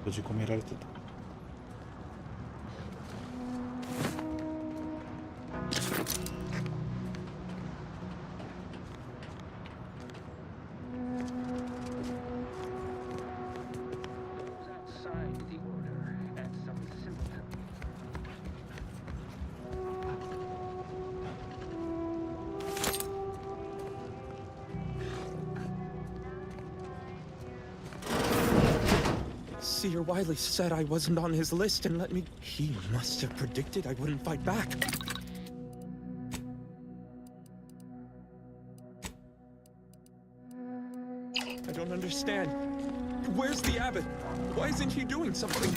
閉じ込められてた。Seer Wiley said I wasn't on his list and let me... He must have predicted I wouldn't fight back. I don't understand. Where's the abbot? Why isn't he doing something?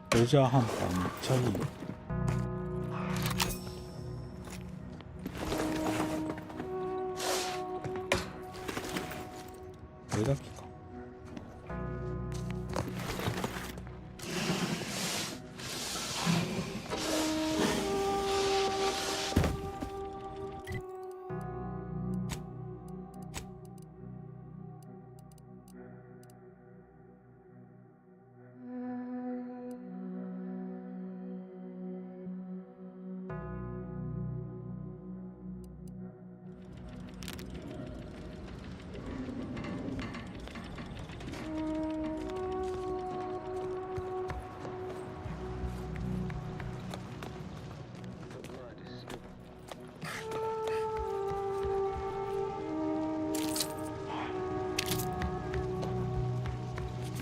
トレジャーハンターめっちゃいいよ。これだけか。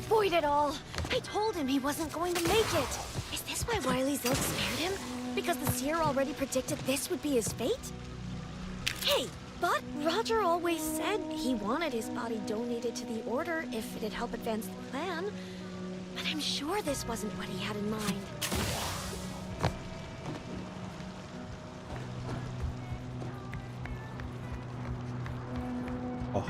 Avoid it all. I told him he wasn't going to make it. Is this why Wiley's ilk spared him? Because the seer already predicted this would be his fate? Hey, but Roger always said he wanted his body donated to the Order if it'd help advance the plan. But I'm sure this wasn't what he had in mind. Oh.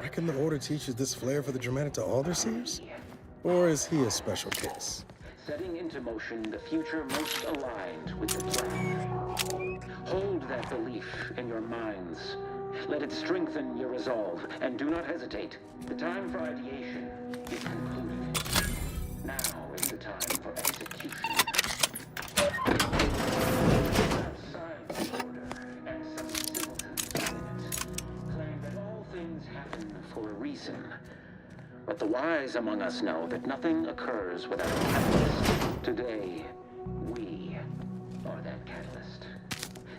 Reckon the Order teaches this flair for the dramatic to all their seers? Or is he a special case? Setting into motion the future most aligned with the plan. Hold that belief in your minds. Let it strengthen your resolve, and do not hesitate. The time for ideation is concluded. Now is the time for execution. Outside the Order and some wise among us know that nothing occurs without a catalyst. Today, we are that catalyst,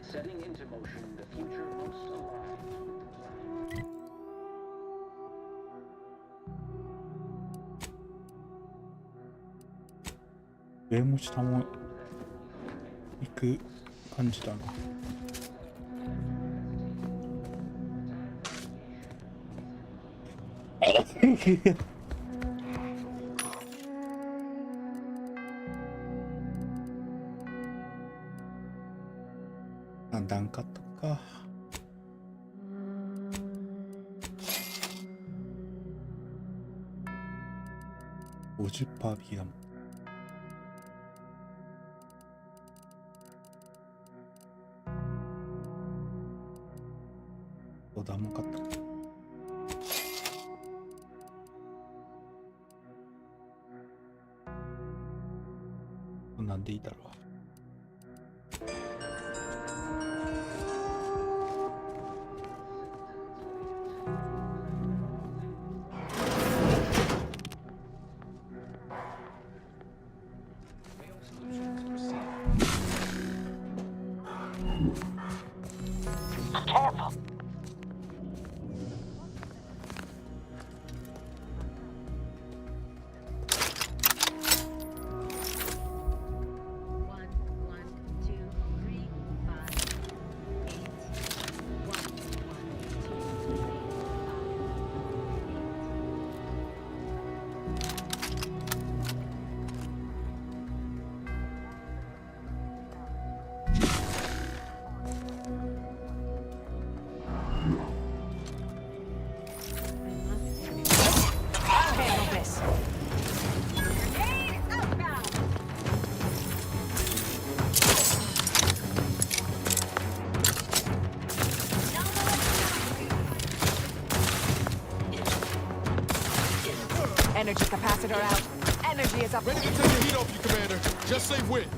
setting into motion the future most alive with the plan.上も下も行く感じだな。何段かとか。50% 引きだもん。そうだもんかった。なんでいいだろう。Energy capacitor out. Energy is up. Ready to take the heat off you, Commander. Just say when.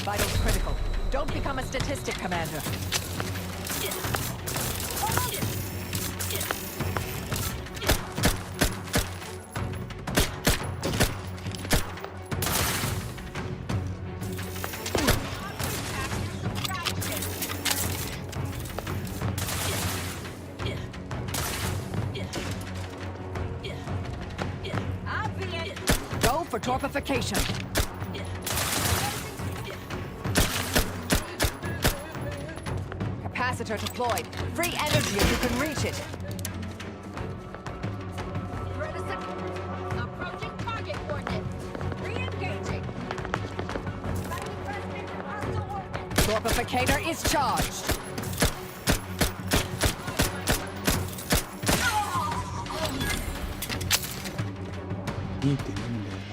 Vitals critical. Don't become a statistic, Commander. Go for torpification. Capacitor deployed. Free energy if you can reach it. Approaching target coordinates. Re-engaging. Torpificator is charged.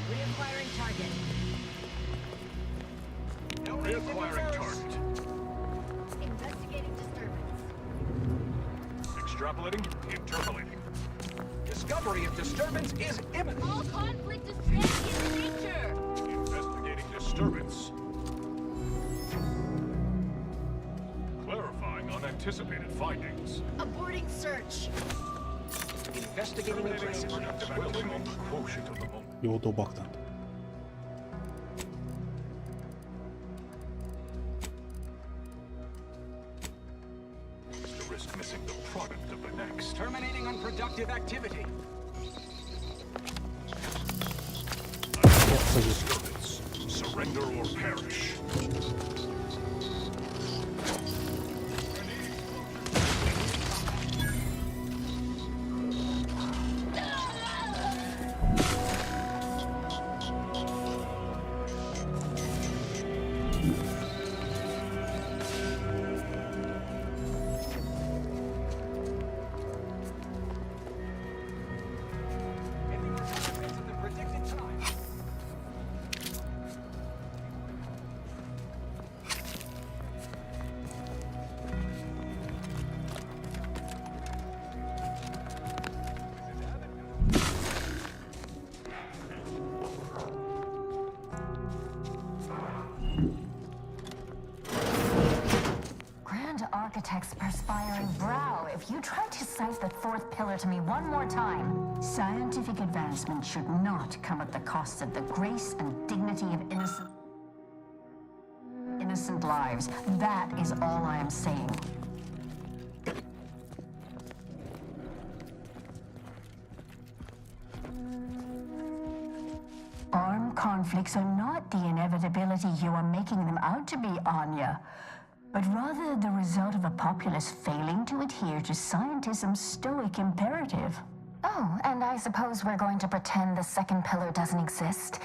Reacquiring target. Reacquiring target. Investigating disturbance. Extrapolating, interpolating. Discovery of disturbance is imminent. All conflict is transient in nature. Investigating disturbance. Clarifying unanticipated findings. Aborting search. Investigating aggressive. Dwelling on the quotient of the moment. 陽動爆弾。To risk missing the product of the next. Terminating unproductive activity. Disturbance. Surrender or perish. architect's perspiring brow if you try to cite the fourth pillar to me one more time. Scientific advancement should not come at the cost of the grace and dignity of innocent lives. That is all I am saying. Armed conflicts are not the inevitability you are making them out to be, Anya, but rather the result of a populace failing to adhere to scientism's stoic imperative. Oh, and I suppose we're going to pretend the second pillar doesn't exist.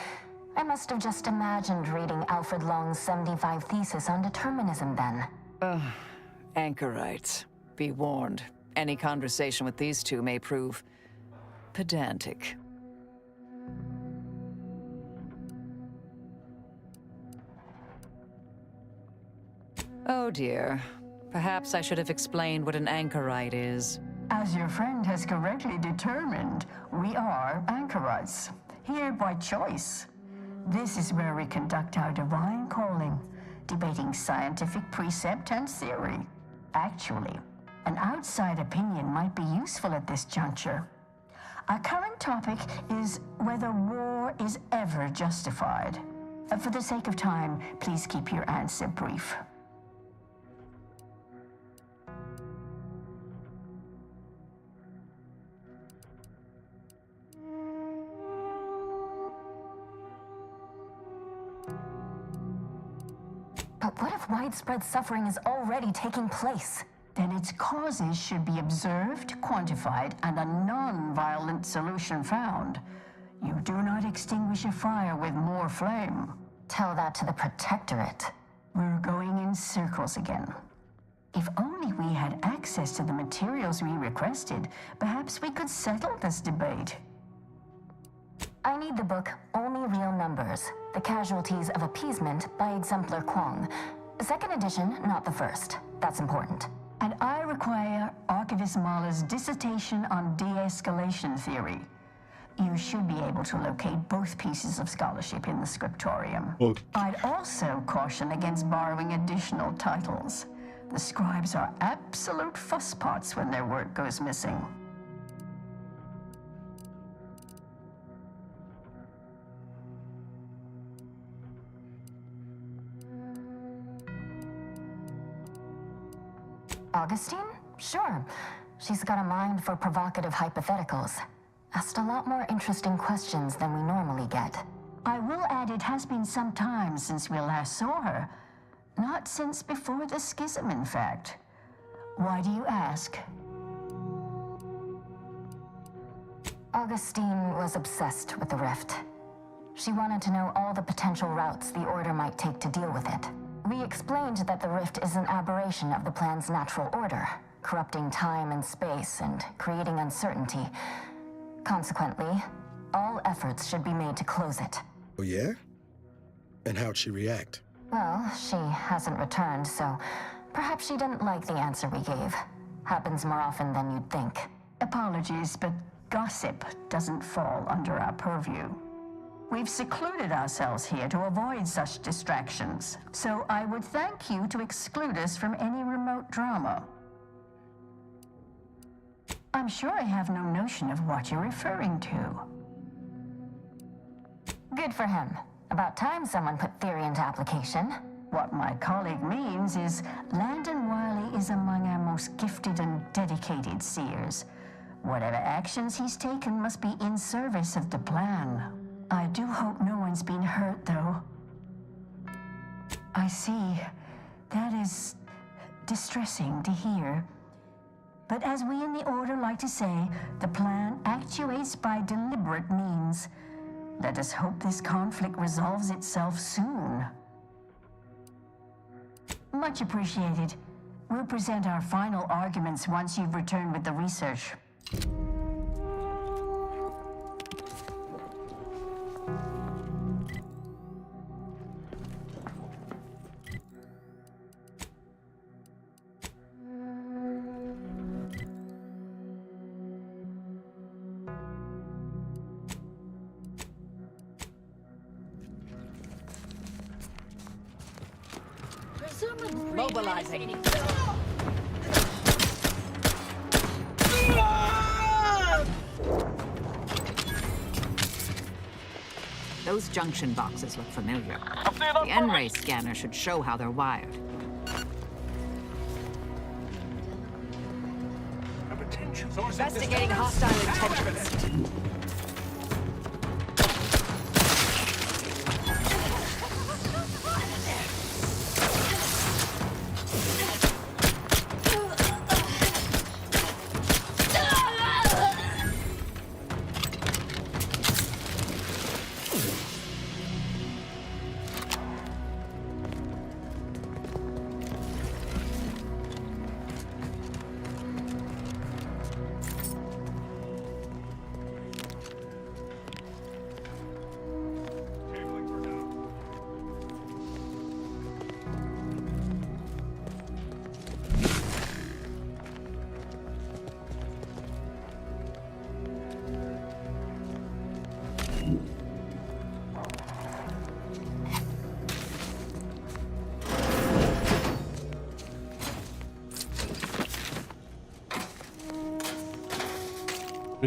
I must have just imagined reading Alfred Long's 75 thesis on determinism then. Anchorites. Be warned. Any conversation with these two may prove pedantic. Oh dear. Perhaps I should have explained what an anchorite is. As your friend has correctly determined, we are anchorites, here by choice. This is where we conduct our divine calling, debating scientific precept and theory. Actually, an outside opinion might be useful at this juncture. Our current topic is whether war is ever justified. For the sake of time, please keep your answer brief. But what if widespread suffering is already taking place? Then its causes should be observed, quantified, and a non-violent solution found. You do not extinguish a fire with more flame. Tell that to the Protectorate. We're going in circles again. If only we had access to the materials we requested, perhaps we could settle this debate. I need the book Only Real Numbers, The Casualties of Appeasement by Exemplar Kwong. Second edition, not the first. That's important. And I require Archivist Mahler's dissertation on de-escalation theory. You should be able to locate both pieces of scholarship in the scriptorium. I'd also caution against borrowing additional titles. The scribes are absolute fusspots when their work goes missing. Augustine? Sure. She's got a mind for provocative hypotheticals. Asked a lot more interesting questions than we normally get. I will add it has been some time since we last saw her. Not since before the schism, in fact. Why do you ask? Augustine was obsessed with the rift. She wanted to know all the potential routes the Order might take to deal with it. We explained that the rift is an aberration of the plan's natural order, corrupting time and space and creating uncertainty. Consequently, all efforts should be made to close it. Oh yeah? And how'd she react? Well, she hasn't returned, so perhaps she didn't like the answer we gave. Happens more often than you'd think. Apologies, but gossip doesn't fall under our purview. We've secluded ourselves here to avoid such distractions, so I would thank you to exclude us from any remote drama. I'm sure I have no notion of what you're referring to. Good for him. About time someone put theory into application. What my colleague means is Landon Wiley is among our most gifted and dedicated seers. Whatever actions he's taken must be in service of the plan. I do hope no one's been hurt, though. I see. That is distressing to hear. But as we in the Order like to say, the plan actuates by deliberate means. Let us hope this conflict resolves itself soon. Much appreciated. We'll present our final arguments once you've returned with the research. Mobilizing. Those junction boxes look familiar. The N-ray scanner should show how they're wired. Investigating hostile intentions.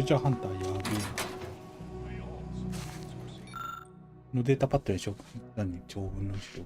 treasure hunter やべえ。のデータパッドでしょ。何長文の人。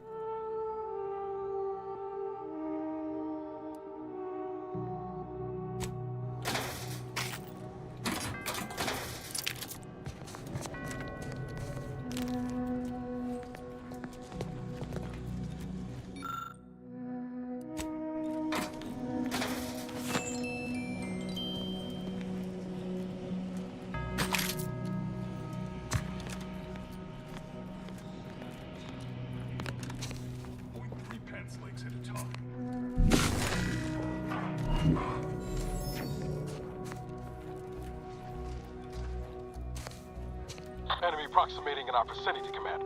Enemy approximating in our vicinity, Command.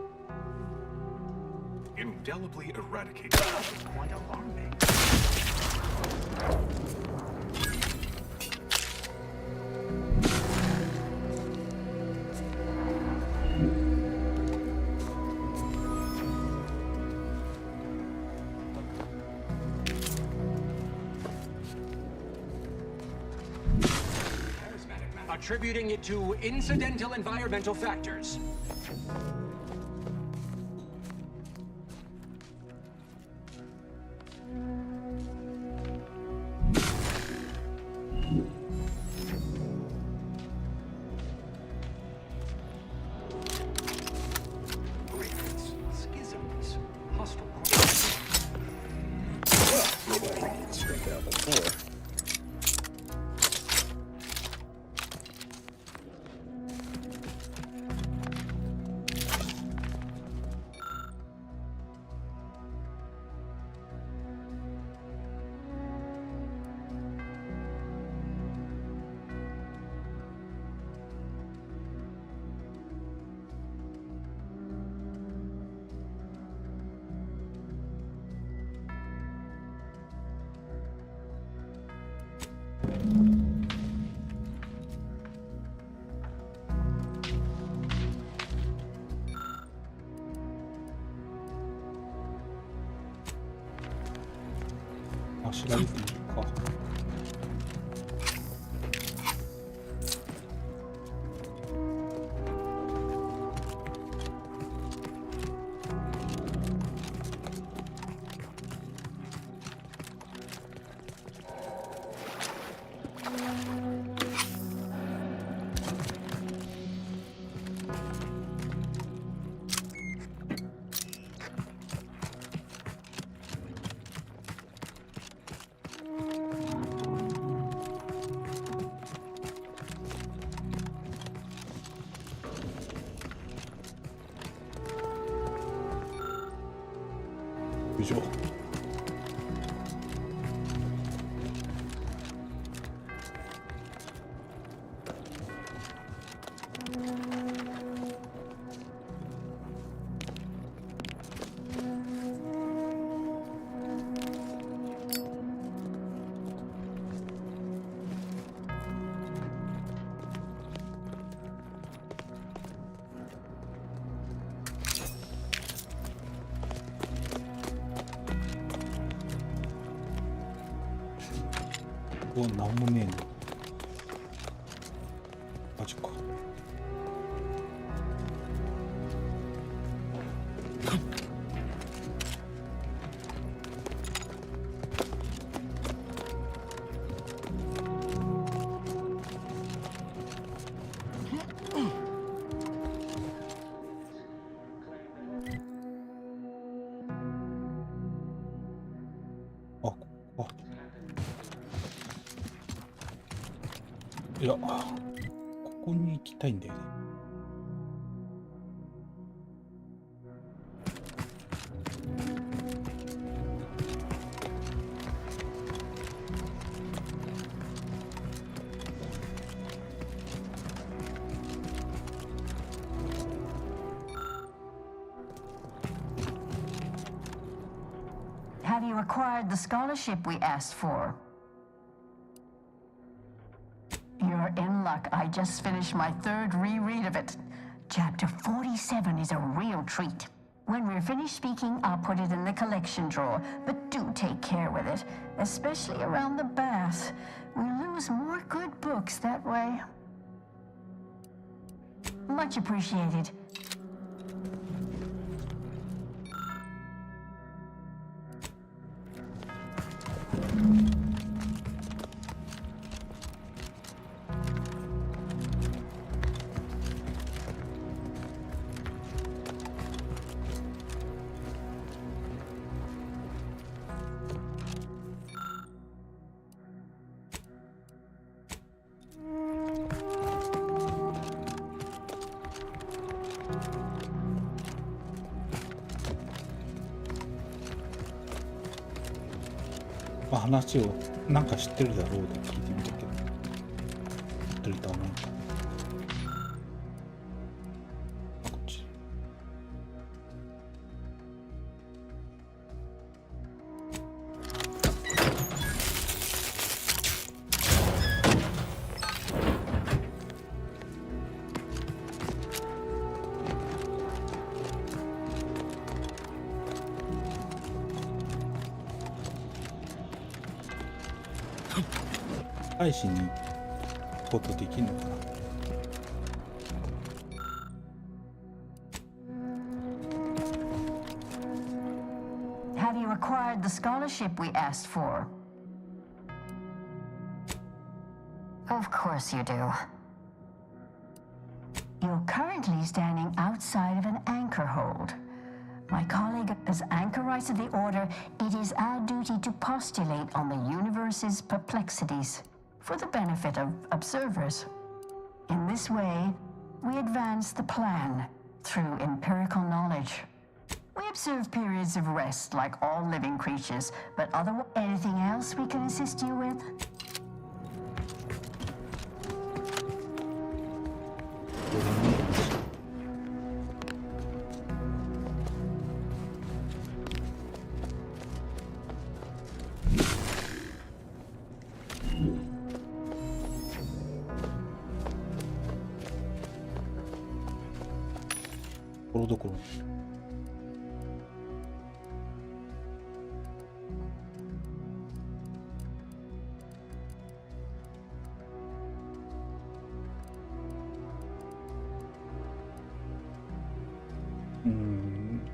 Indelibly eradicated. Quite alarming. Attributing it to incidental environmental factors. Grievance, schisms, hostile groups. Maybe I didn't strike out before.調べてみるか。よいしょ。ここなんもねえんだ。マジか。いや、ここに行きたいんだよね。Have you acquired the scholarship we asked for? You're in luck. I just finished my third reread of it. Chapter 47 is a real treat. When we're finished speaking, I'll put it in the collection drawer, but do take care with it, especially around the bath. We lose more good books that way. Much appreciated.まあ、話をなんか知ってるだろうで聞いてみたけど、知ってるとは思うか。こっち。配信に行くことできるのかな。Have you acquired the scholarship we asked for? Of course you do. You're currently standing outside of an anchor hold. My colleague, as anchorites of the Order, it is our duty to postulate on the universe's perplexities for the benefit of observers. In this way, we advance the plan through empirical knowledge. We observe periods of rest like all living creatures, but anything else we can assist you with?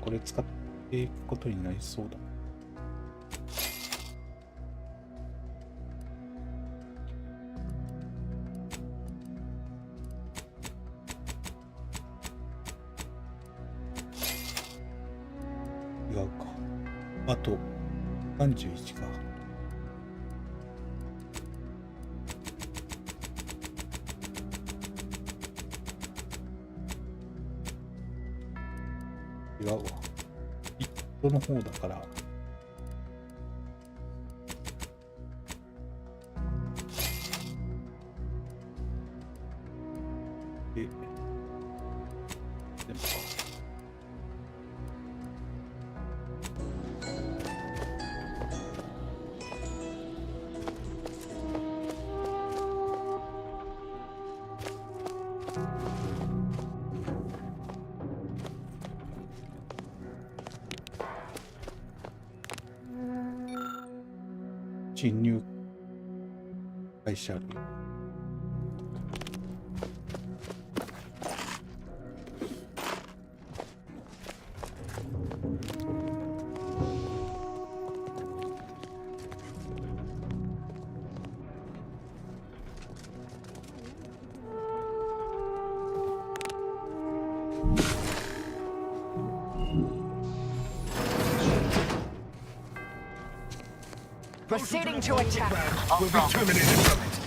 これ使っていくことになりそうだ。違うか。あと31か。違うわ。一個の方だから。でもか。侵入開始ある。Proceeding to attack. We'll be terminated from it.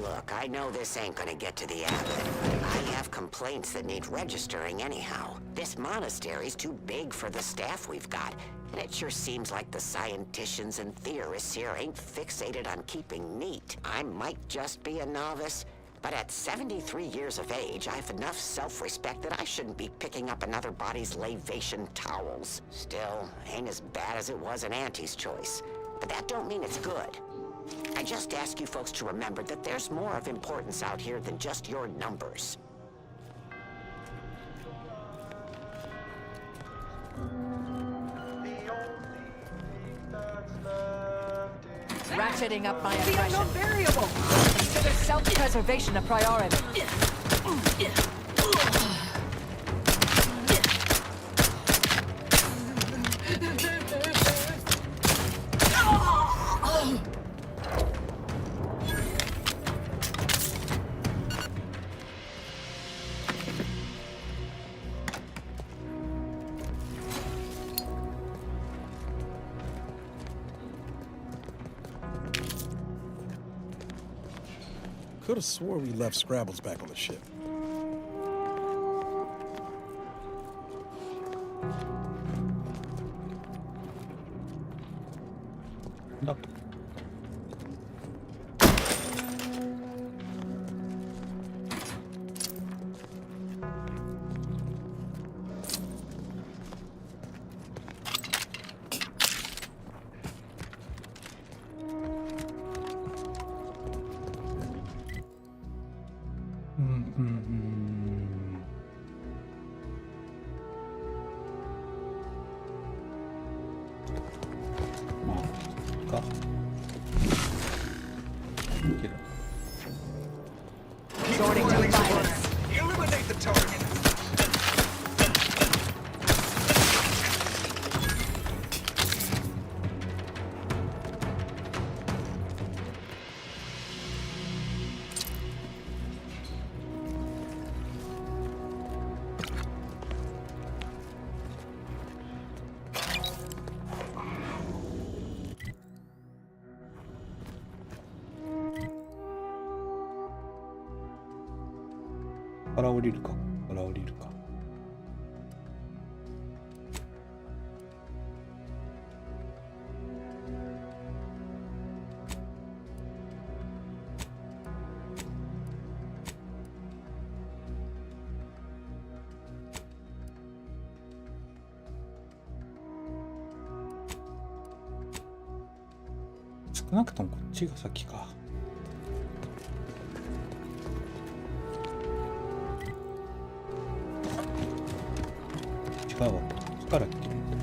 Look, I know this ain't gonna get to the abbot, but I have complaints that need registering anyhow. This monastery's too big for the staff we've got, and it sure seems like the scienticians and theorists here ain't fixated on keeping neat. I might just be a novice, but at 73 years of age, I have enough self-respect that I shouldn't be picking up another body's lavation towels. Still, ain't as bad as it was in Auntie's choice, but that don't mean it's good. I just ask you folks to remember that there's more of importance out here than just your numbers. Ratcheting up my aggression. Variable. Consider self-preservation a priority. Could have swore we left Scrabbles back on the ship. No. Resorting to violence. Eliminate the target.から降りるか。から降りるか。少なくともこっちが先か。違うわ。こっちから来てるんだ。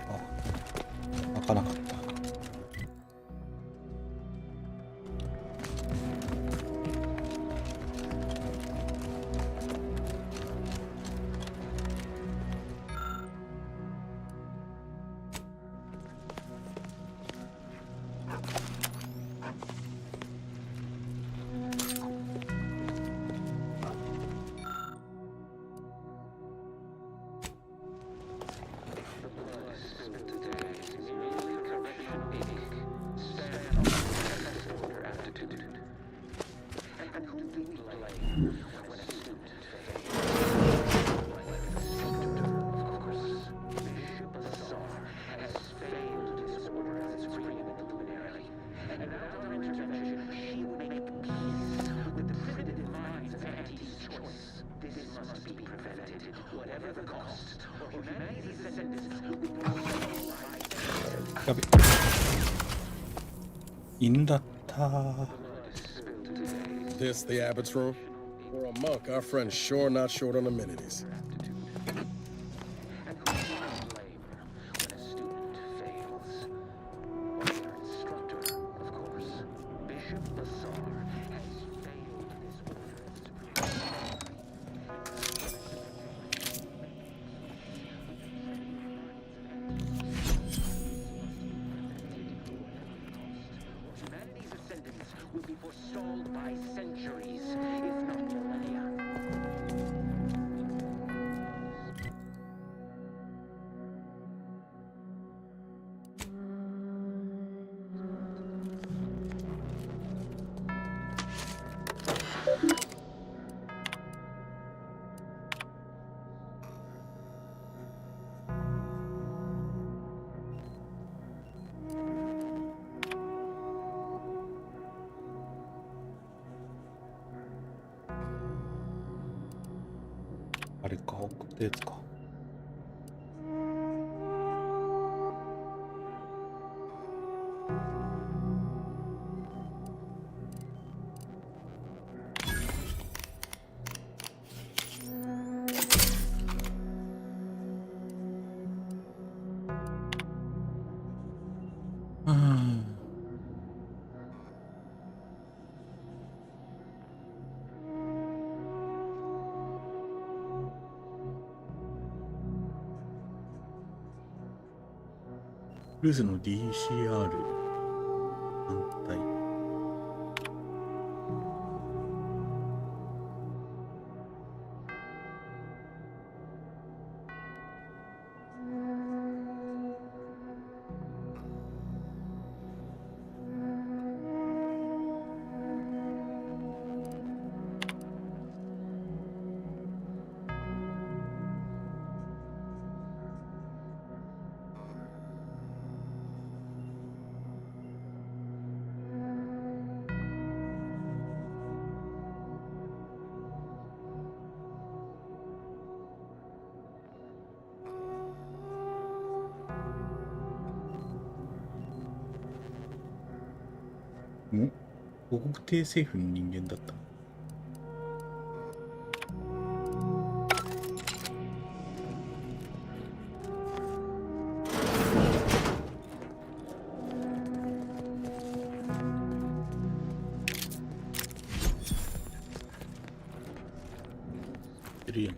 あ、開かなかった。やべ。犬だった。This the abbot's room? For a monk, our friend's sure not short on amenities.あれか、送ったやつか。ルーズの DCR 反対。母国帝政府の人間だった。いるやん。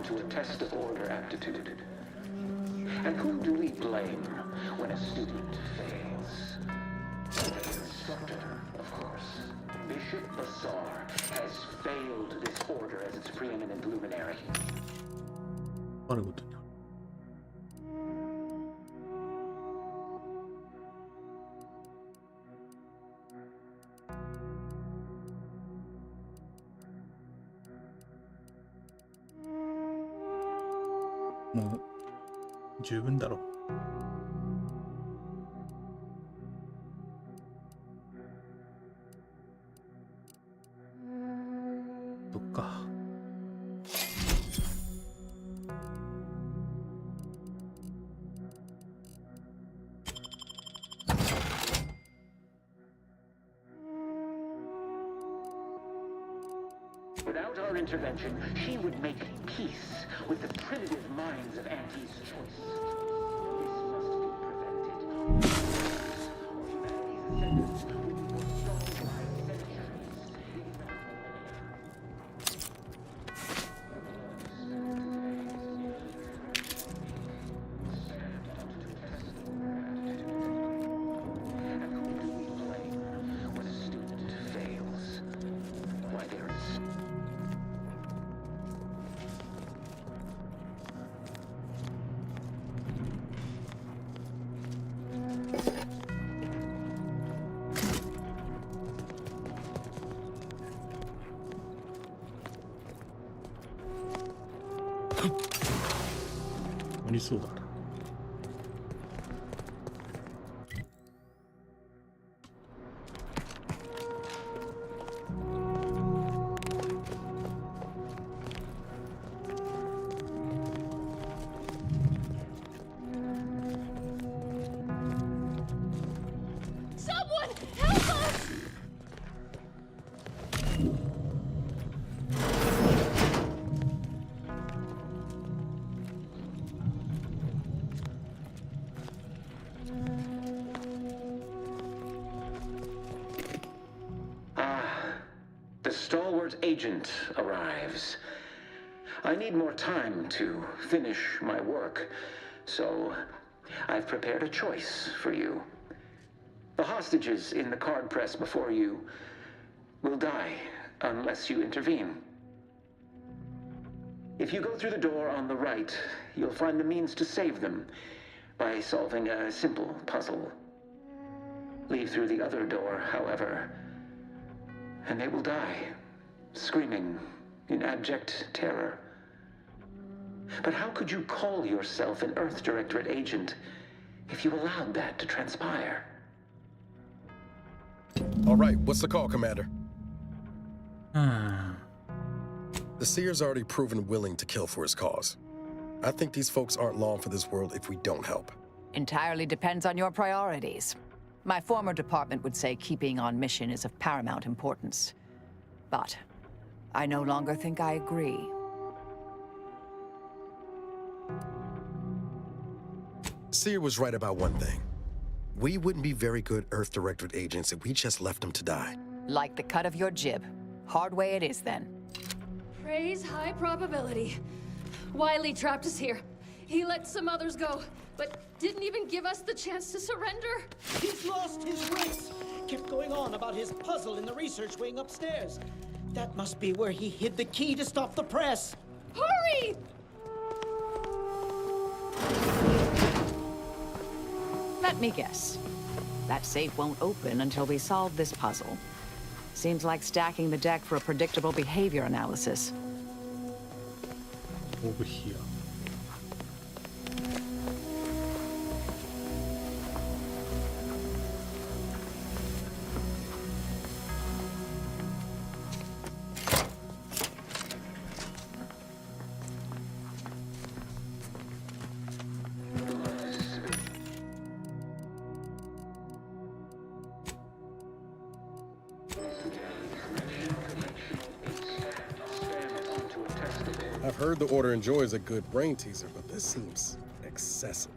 To a test of order aptitude. And whom do we blame when a student fails? The instructor, of course. Bishop Bassar has failed this order as its preeminent luminary. What a good thing.もう十分だろう。そっか。Without our intervention, she would make peace with the primitive minds of Auntie's choice. This must be prevented. Or humanity's ascendance will be forestalled by centuries. And who do we blame when a student fails? Why, there is ありそうだな。Someone help us! The stalwart agent arrives. I need more time to finish my work, so I've prepared a choice for you. The hostages in the card press before you will die unless you intervene. If you go through the door on the right, you'll find the means to save them by solving a simple puzzle. Leave through the other door, however, and they will die, screaming in abject terror. But how could you call yourself an Earth Directorate agent if you allowed that to transpire? All right, what's the call, Commander? The Seer's already proven willing to kill for his cause. I think these folks aren't long for this world if we don't help. Entirely depends on your priorities. My former department would say keeping on mission is of paramount importance. But I no longer think I agree. Seer was right about one thing. We wouldn't be very good Earth Directorate agents if we just left them to die. Like the cut of your jib. Hard way it is, then. Praise high probability. Wiley trapped us here. He let some others go, but didn't even give us the chance to surrender. He's lost his wits. Kept going on about his puzzle in the research wing upstairs. That must be where he hid the key to stop the press. Hurry! Let me guess. That safe won't open until we solve this puzzle. Seems like stacking the deck for a predictable behavior analysis. Over here. I've heard the Order enjoys a good brain teaser, but this seems excessive.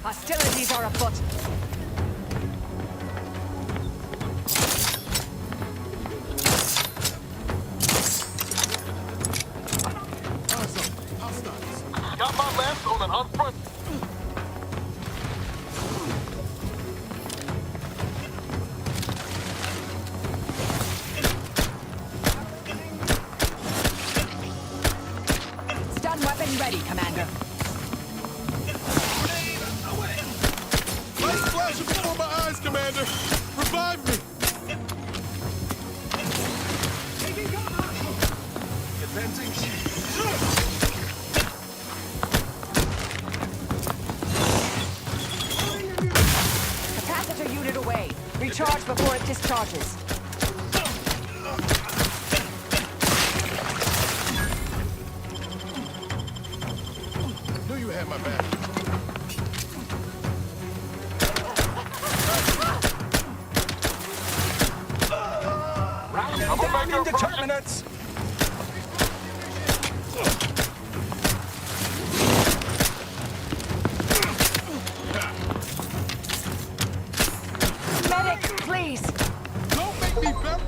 Hostilities are afoot. Got my left on an front. Stun weapon ready, Commander. Light flash before my eyes, Commander. Revive me. unit away. Recharge before it discharges. Knew you had my back. Down indeterminates! Medic, please! Don't make me better!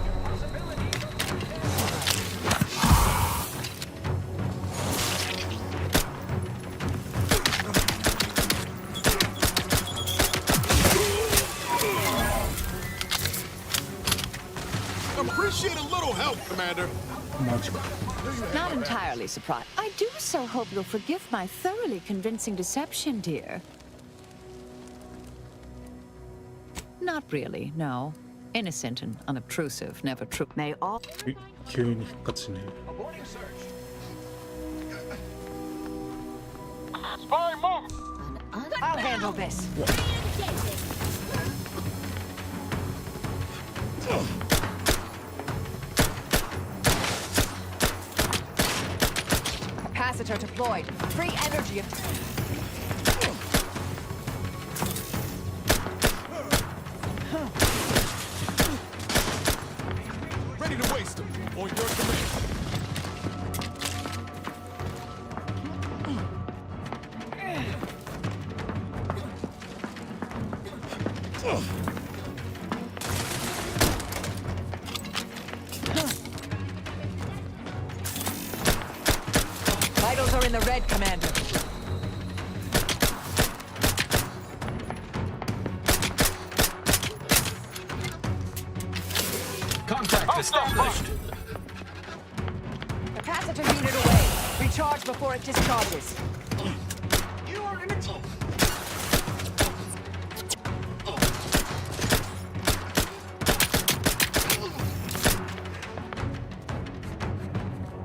Appreciate a little help, Commander. Not entirely surprised. I do so hope you'll forgive my thoroughly convincing deception, dear. Not really, no. Innocent and unobtrusive, never true. May all... 急に復活しね Spy move! I'll handle this. Capacitor deployed. Free energy. Ready to waste them. On your command. Vitals are in the red, Commander. Contact established. Capacitor unit away. Recharge before it discharges. You are in it.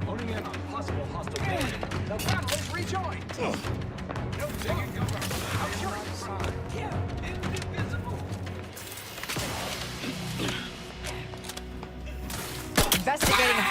Honing in on possible hostile damage. The battle is rejoined! No digging over. Out your side. Indivisible. Investigating.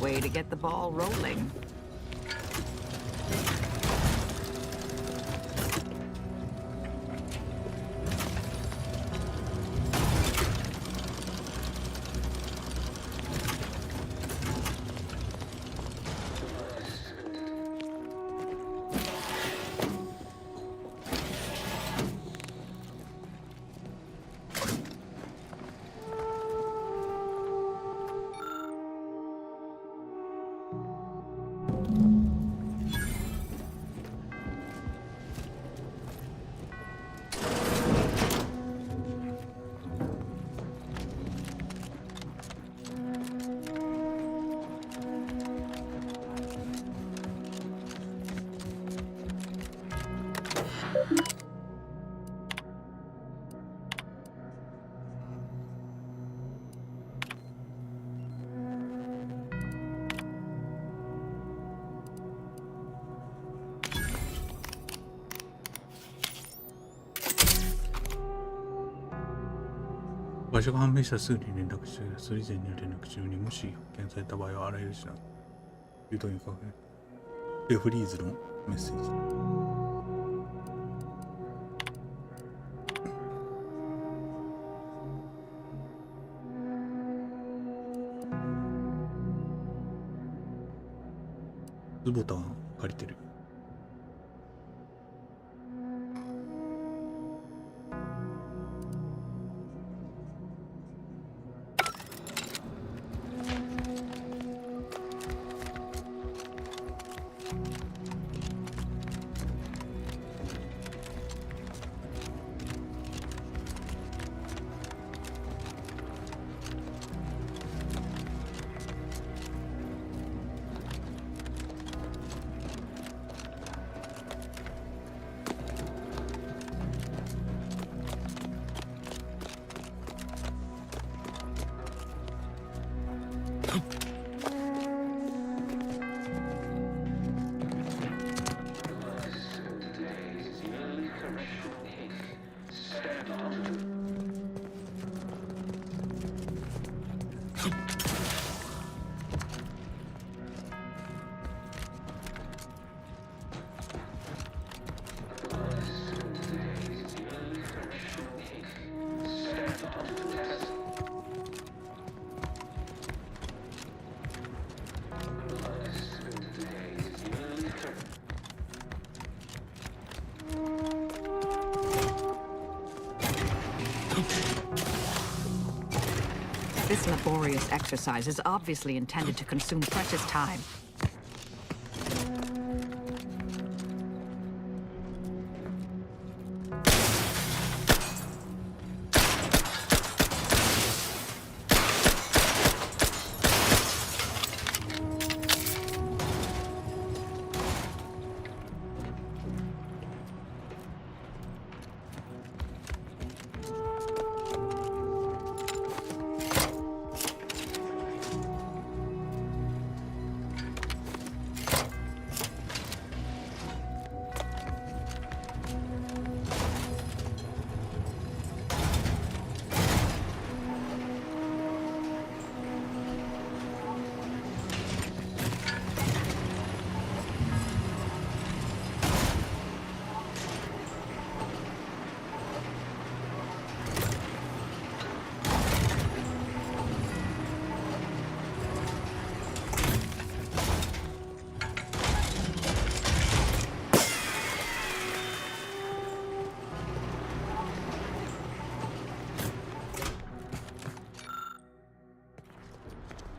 Way to get the ball rolling.場所が判明したらすぐに連絡してください。それ以前には連絡中にもし発見された場合はあらゆる手段誘導にかけフリーズのメッセージボタン借りてる。This laborious exercise is obviously intended to consume precious time.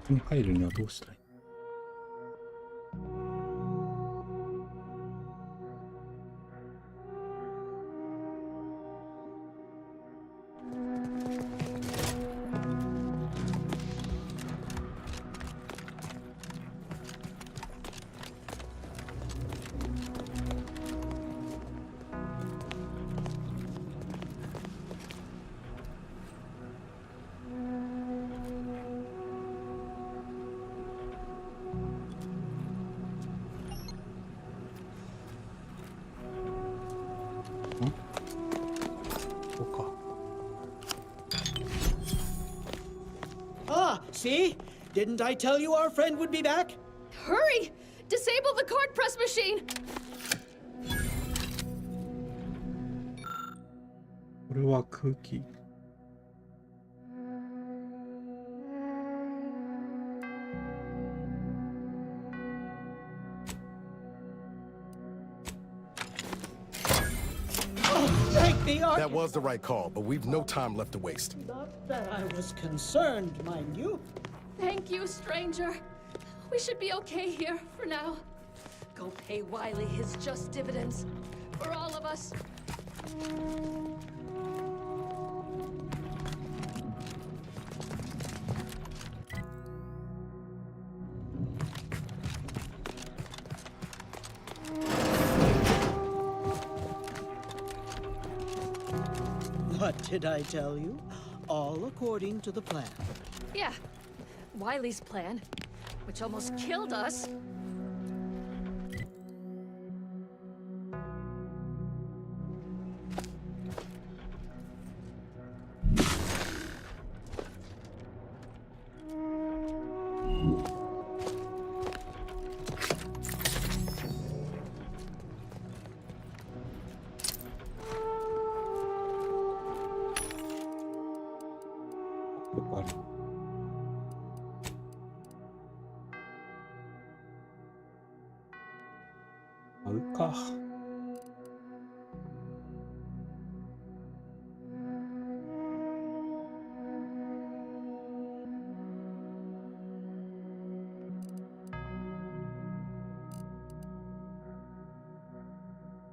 ここに入るにはどうしたらいい？See? Didn't I tell you our friend would be back? Hurry! Disable the card press machine! これは空気。That was the right call, but we've no time left to waste. Not that I was concerned, mind you. Thank you, stranger. We should be okay here for now. Go pay Wiley his just dividends. For all of us. What did I tell you? All according to the plan. Yeah. Wiley's plan, which almost killed us. Ah.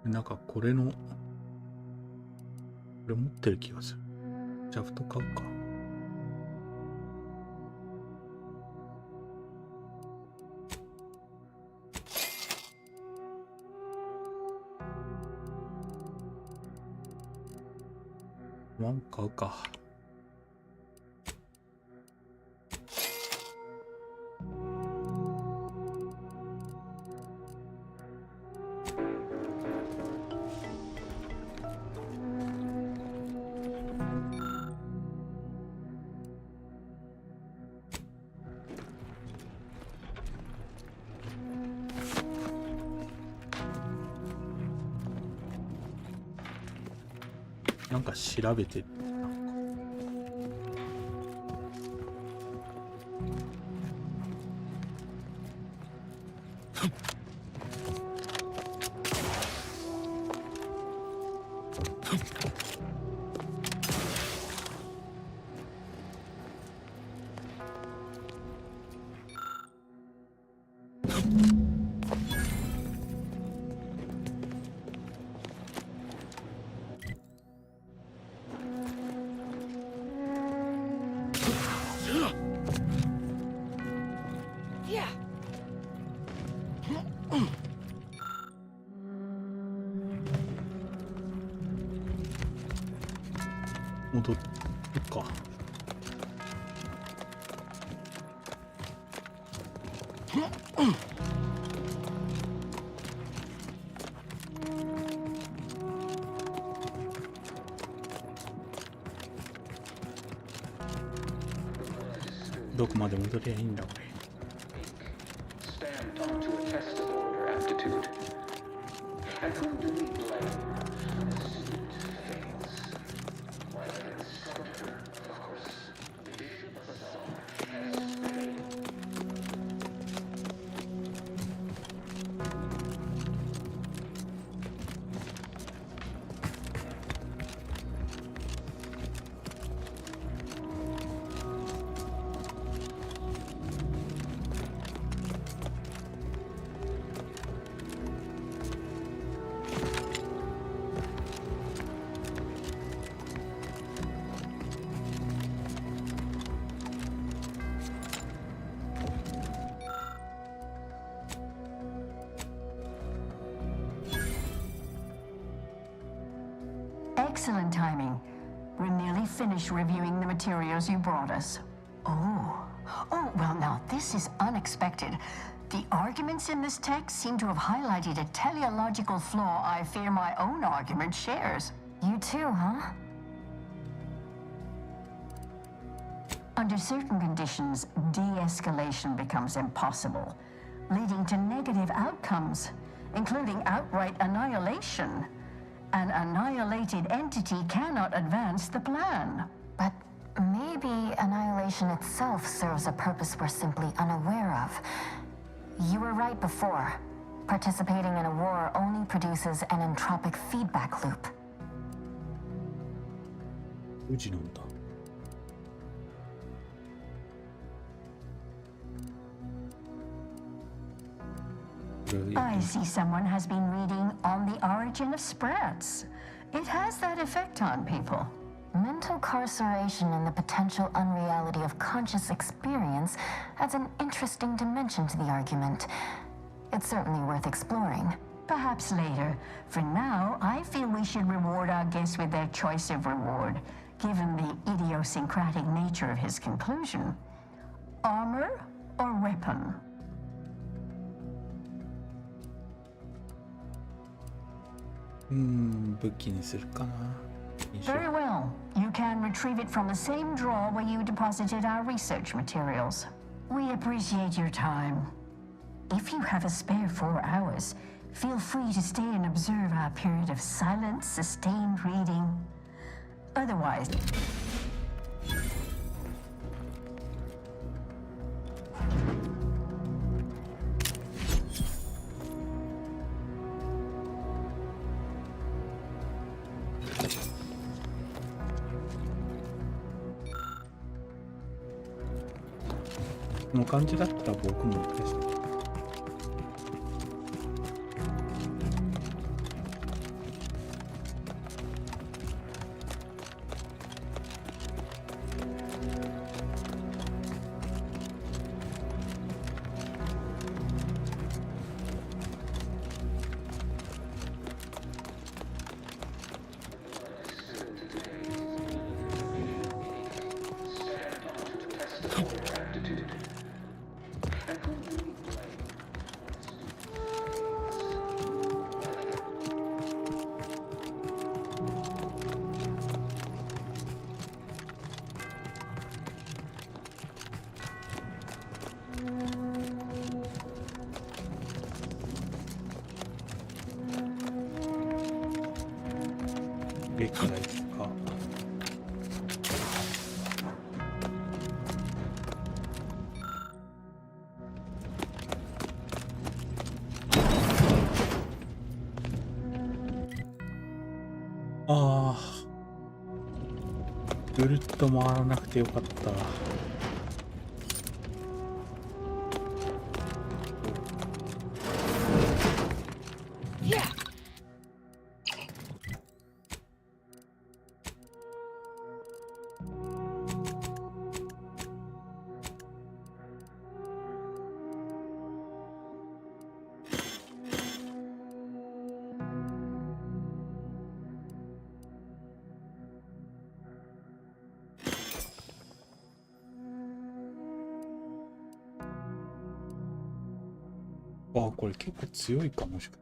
なんかこれのこれ持ってる気がする。シャフト買うか。ワン買うか。なんか調べて戻るか。どこまで戻りゃいいんだこれ。Stamped onto a test of order aptitude. And whom do we blame? The student fails. While at its center, of course, the Bishop of Assault has failed. Excellent timing. We're nearly finished reviewing the materials you brought us. Oh, well now, this is unexpected. The arguments in this text seem to have highlighted a teleological flaw I fear my own argument shares. You too, huh? Under certain conditions, de-escalation becomes impossible, leading to negative outcomes, including outright annihilation. An annihilated entity cannot advance the plan. But maybe annihilation itself serves a purpose we're simply unaware of. You were right before. Participating in a war only produces an entropic feedback loop. 宇治なんだ。I see someone has been reading On the Origin of Sprats. It has that effect on people. Mental carceration and the potential unreality of conscious experience adds an interesting dimension to the argument. It's certainly worth exploring. Perhaps later. For now, I feel we should reward our guest with their choice of reward, given the idiosyncratic nature of his conclusion. Armor or weapon? Very well. You can retrieve it from the same drawer where you deposited our research materials. We appreciate your time. If you have a spare 4 hours, feel free to stay and observe our period of silent, sustained reading. Otherwise...この感じだったら僕もテスト。歴代か。ぐるっと回らなくてよかった。あ、これ結構強いかもしれない。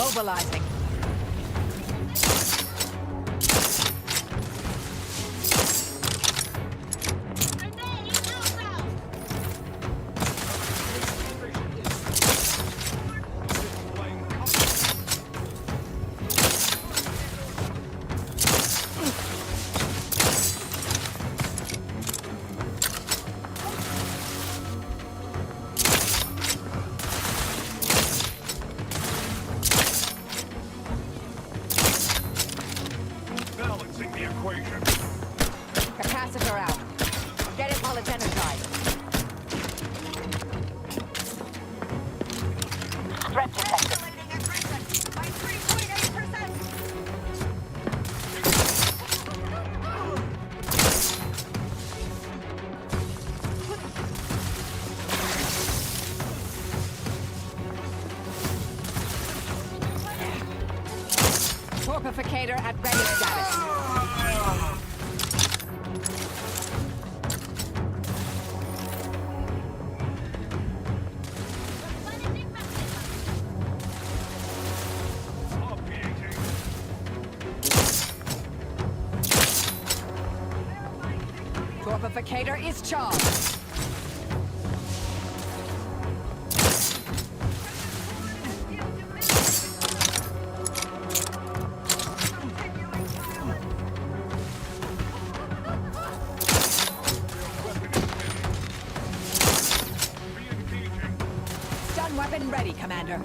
Mobilizing. Capacitor out. Get it while it's energized. Threat detected. By 3.8%. Torpificator at ready status. Torpificator is charged. Stun weapon ready, Commander.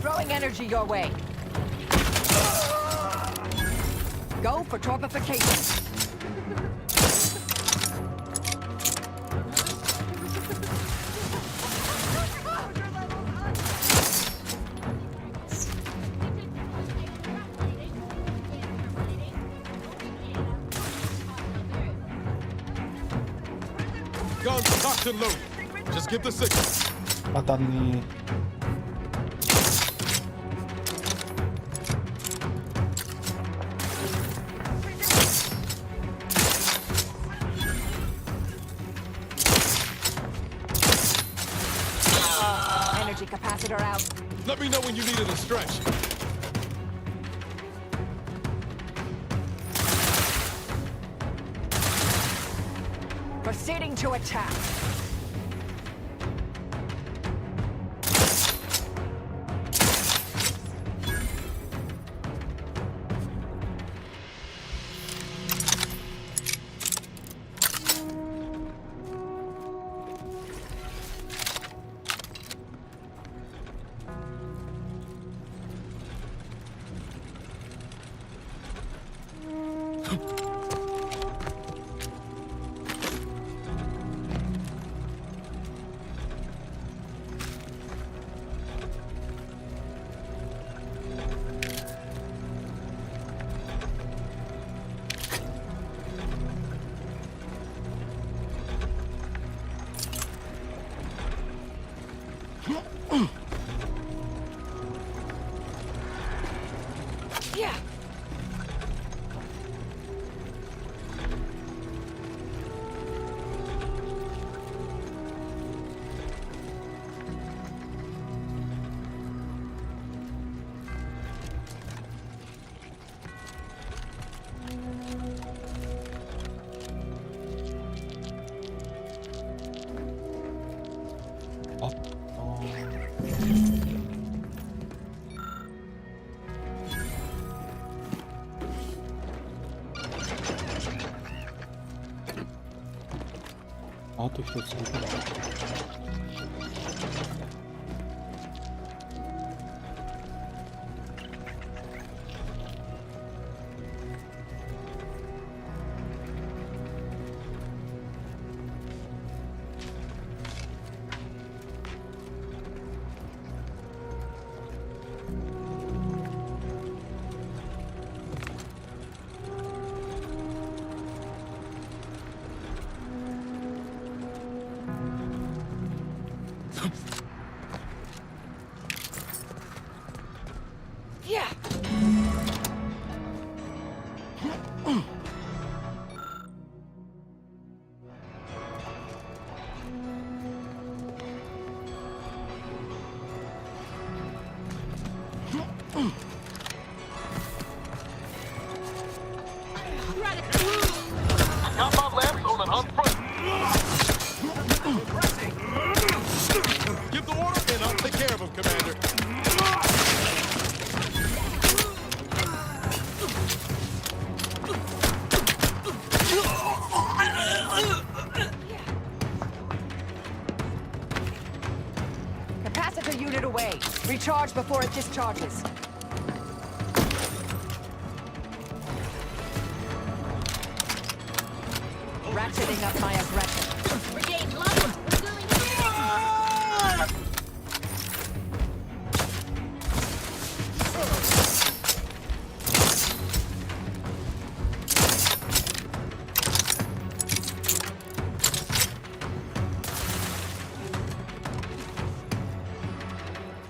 Throwing energy your way. Go for torpification. Guns cocked and loaded. Just give the signal. 맞았니? Energy capacitor out. Let me know when you need it a stretch. Proceeding to attack. Yeah. 아, 또 이거 지금. Yeah. Got my lamps on an unfront. Give the order and I'll take care of him, Commander. Capacitor unit away. Recharge before it discharges. Ratcheting up my aggression. Brigade low. We're doing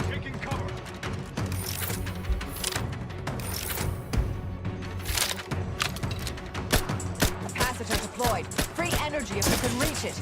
Taking cover. Capacitor deployed. Free energy if you can reach it.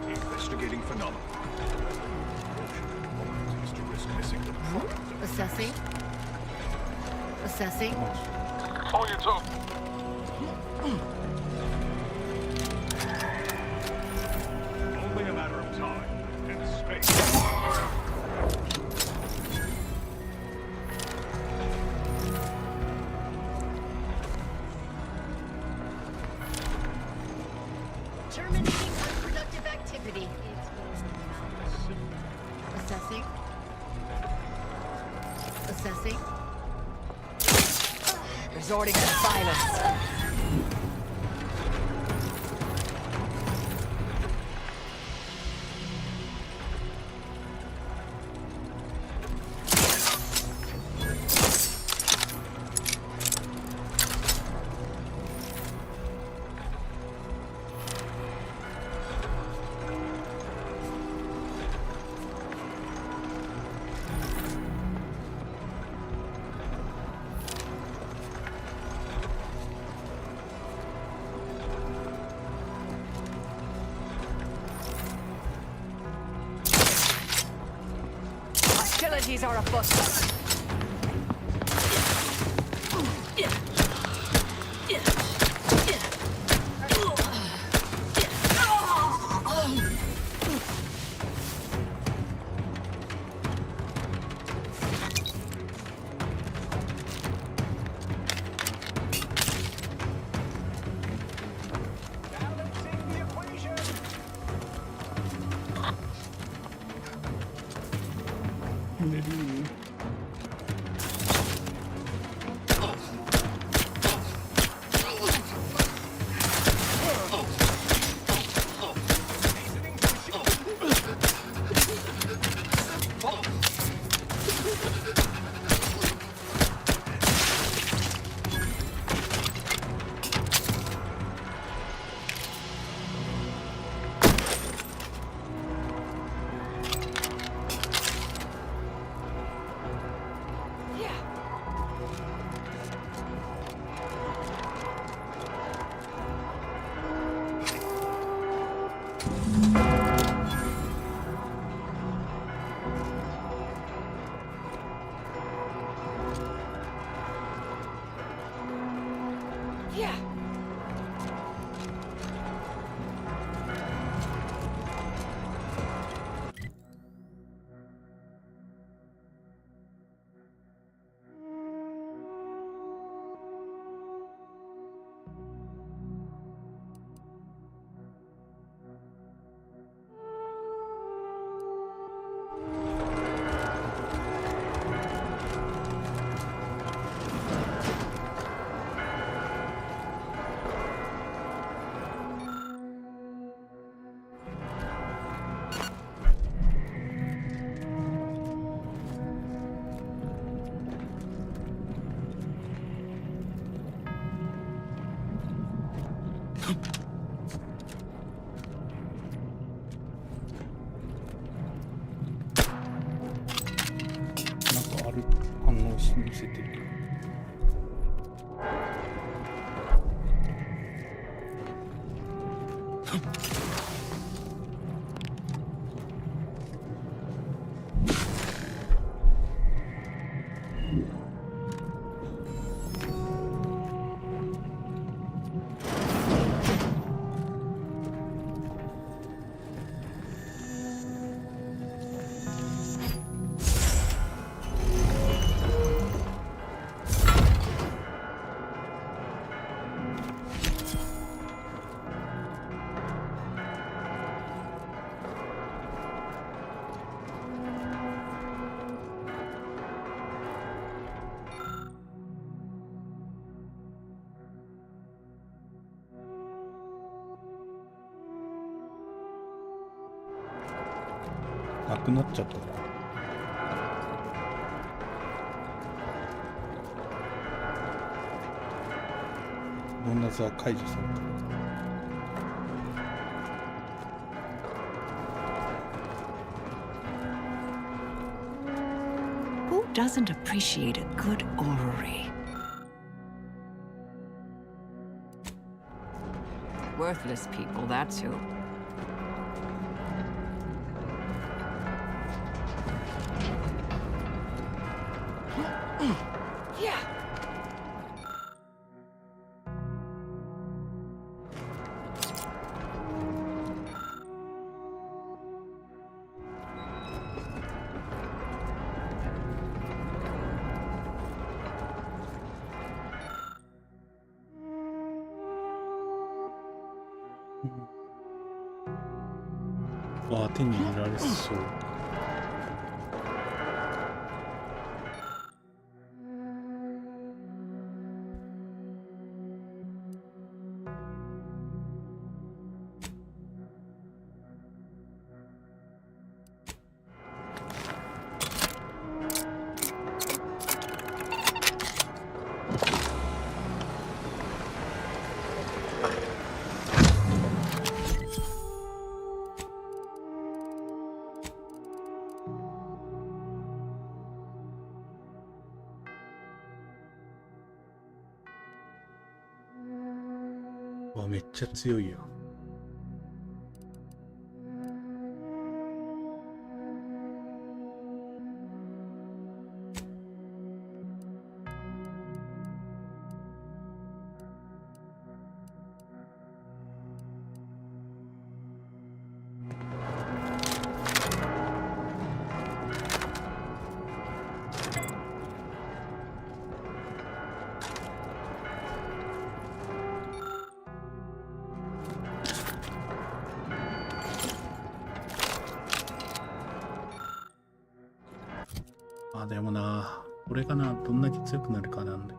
Investigating phenomena. Seems to risk missing the product. Assessing. Assessing. On your toe. Only a matter of time and space. Terminating unproductive activity. Assessing. Assessing. Resorting to silence. Hostilities are afoot. なくなっちゃったから。ボーナスは解除された。Who doesn't appreciate a good orrery? Worthless people, that's who. Yeah.ああ、手に入れられそう。わ、めっちゃ強いよ。あ、でもな、これかな、どんだけ強くなるかなんで。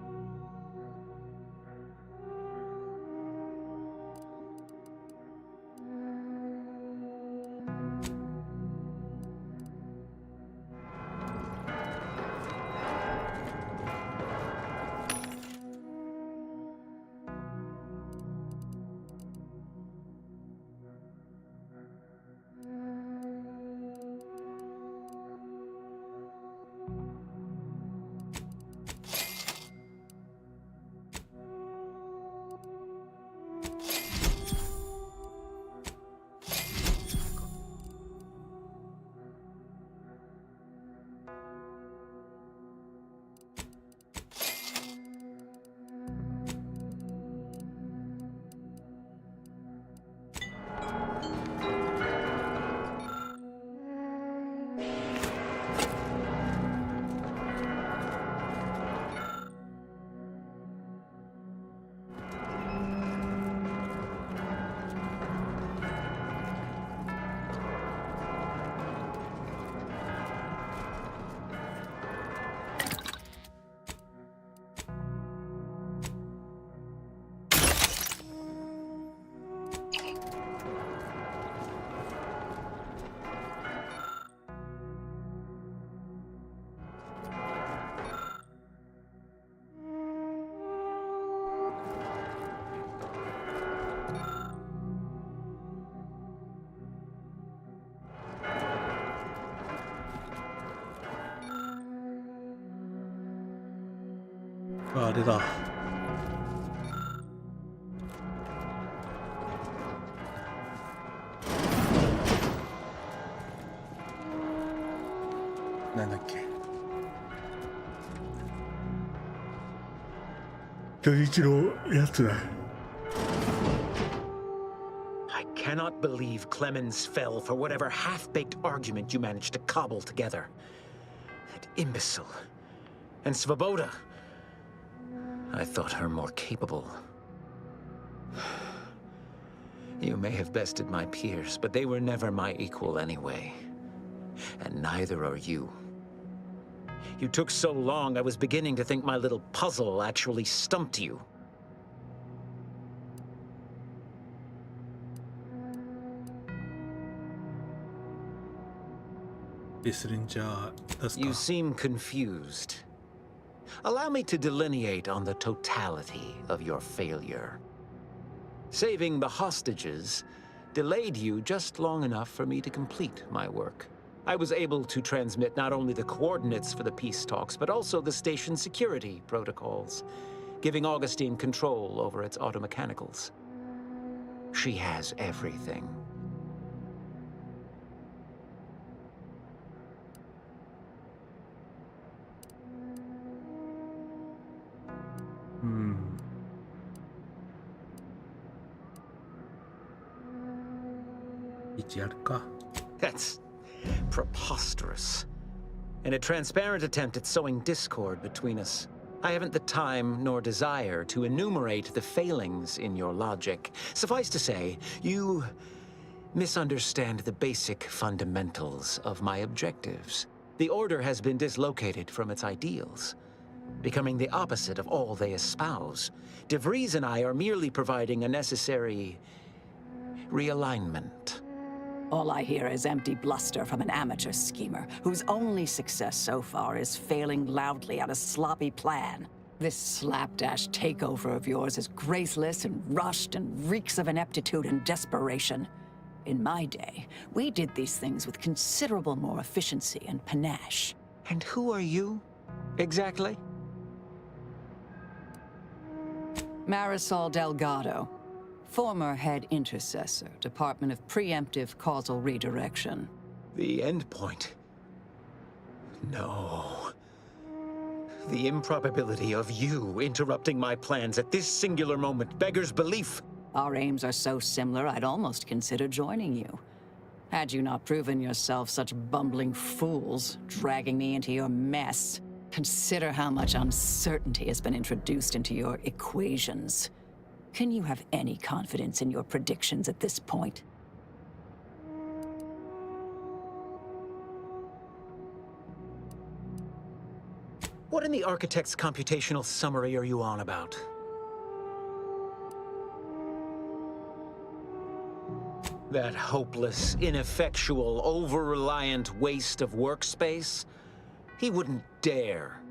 あれだ。なんだっけ。土日のやつだ。I cannot believe Clemens fell for whatever half-baked argument you managed to cobble together. That imbecile. And Svoboda. I thought her more capable. You may have bested my peers, but they were never my equal anyway. And neither are you. You took so long, I was beginning to think my little puzzle actually stumped you. You seem confused. Allow me to delineate on the totality of your failure. Saving the hostages delayed you just long enough for me to complete my work. I was able to transmit not only the coordinates for the peace talks, but also the station security protocols, giving Augustine control over its automechanicals. She has everything. That's preposterous. In a transparent attempt at sowing discord between us, I haven't the time nor desire to enumerate the failings in your logic. Suffice to say, you misunderstand the basic fundamentals of my objectives. The Order has been dislocated from its ideals, becoming the opposite of all they espouse. De Vries and I are merely providing a necessary realignment. All I hear is empty bluster from an amateur schemer whose only success so far is failing loudly at a sloppy plan. This slapdash takeover of yours is graceless and rushed and reeks of ineptitude and desperation. In my day, we did these things with considerable more efficiency and panache. And who are you, exactly? Marisol Delgado. Former head intercessor, Department of Preemptive Causal Redirection. The endpoint? No. The improbability of you interrupting my plans at this singular moment beggars belief. Our aims are so similar, I'd almost consider joining you. Had you not proven yourself such bumbling fools, dragging me into your mess. Consider how much uncertainty has been introduced into your equations. Can you have any confidence in your predictions at this point? What in the Architect's computational summary are you on about? That hopeless, ineffectual, over-reliant waste of workspace? He wouldn't dare.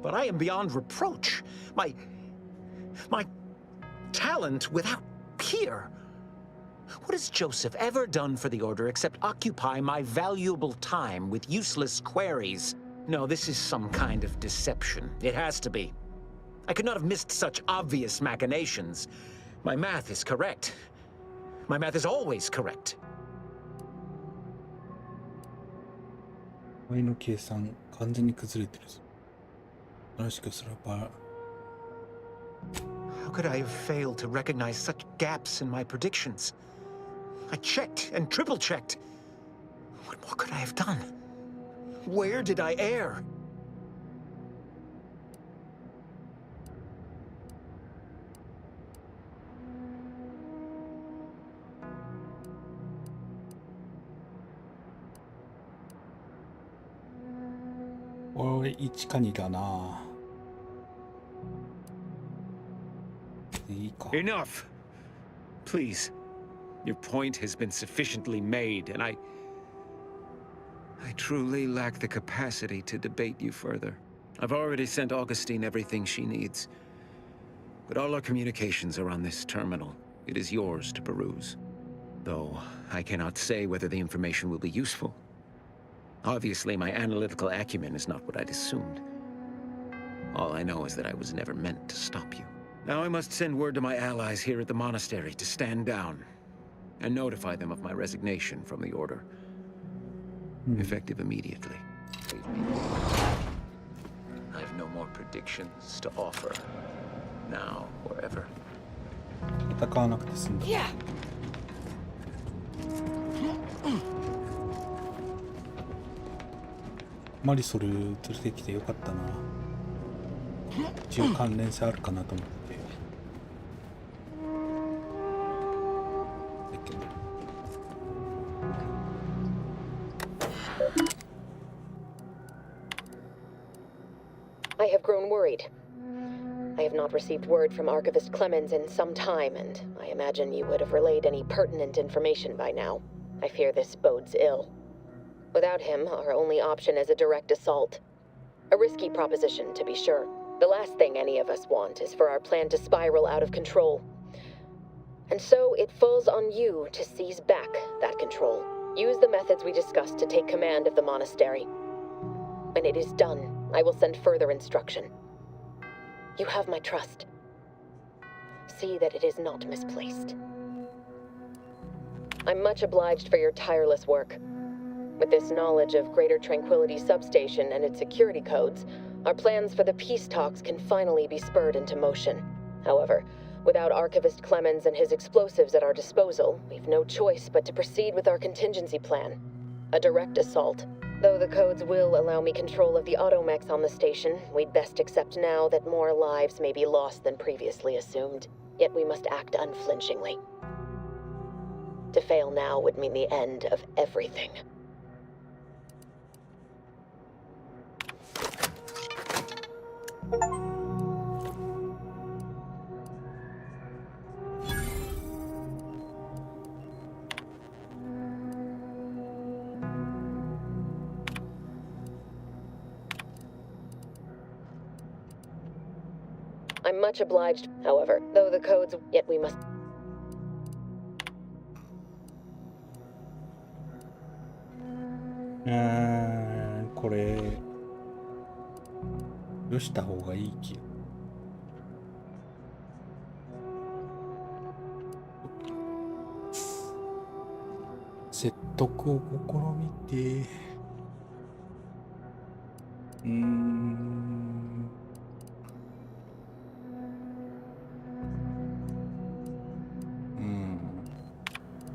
But I am beyond reproach. My talent without peer. What has Joseph ever done for the Order except occupy my valuable time with useless queries? No, this is some kind of deception. It has to be. I could not have missed such obvious machinations. My math is correct. My math is always correct. 前の計算完全に崩れてるぞ。もしかすれば How could I have failed to recognize such gaps in my predictions? I checked and triple-checked. What more could I have done? Where did I err? Or 1か2だな。いいか。 Enough! Please. Your point has been sufficiently made, and I truly lack the capacity to debate you further. I've already sent Augustine everything she needs. But all our communications are on this terminal. It is yours to peruse. Though I cannot say whether the information will be useful. Obviously, my analytical acumen is not what I'd assumed. All I know is that I was never meant to stop you. Now I must send word to my allies here at the monastery to stand down and notify them of my resignation from the Order. Effective immediately. I have no more predictions to offer, now or ever. 戦わなくて済んだ。マリソル連れてきてよかったな。一応関連性あるかなと思って。I have grown worried. I have not received word from Archivist Clemens in some time, and I imagine you would have relayed any pertinent information by now. I fear this bodes ill. Without him, our only option is a direct assault. A risky proposition, to be sure. The last thing any of us want is for our plan to spiral out of control. And so it falls on you to seize back that control. Use the methods we discussed to take command of the monastery. When it is done, I will send further instruction. You have my trust. See that it is not misplaced. I'm much obliged for your tireless work. With this knowledge of Greater Tranquility Substation and its security codes, our plans for the peace talks can finally be spurred into motion. However, without Archivist Clemens and his explosives at our disposal, we've no choice but to proceed with our contingency plan. A direct assault. Though the codes will allow me control of the automechs on the station, we'd best accept now that more lives may be lost than previously assumed. Yet we must act unflinchingly. To fail now would mean the end of everything. I'm much obliged, however, though the codes, yet we must...これよした方がいい気が。説得を試みて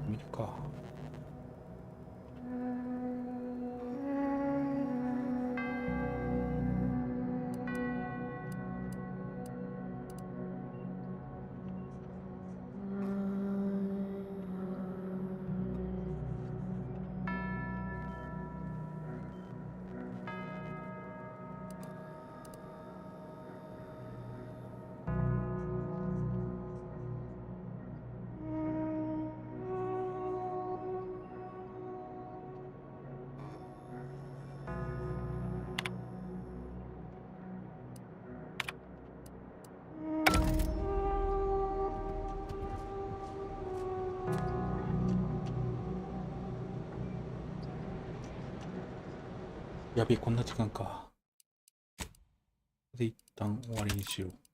見るか。やべえ、こんな時間か。で、一旦終わりにしよう。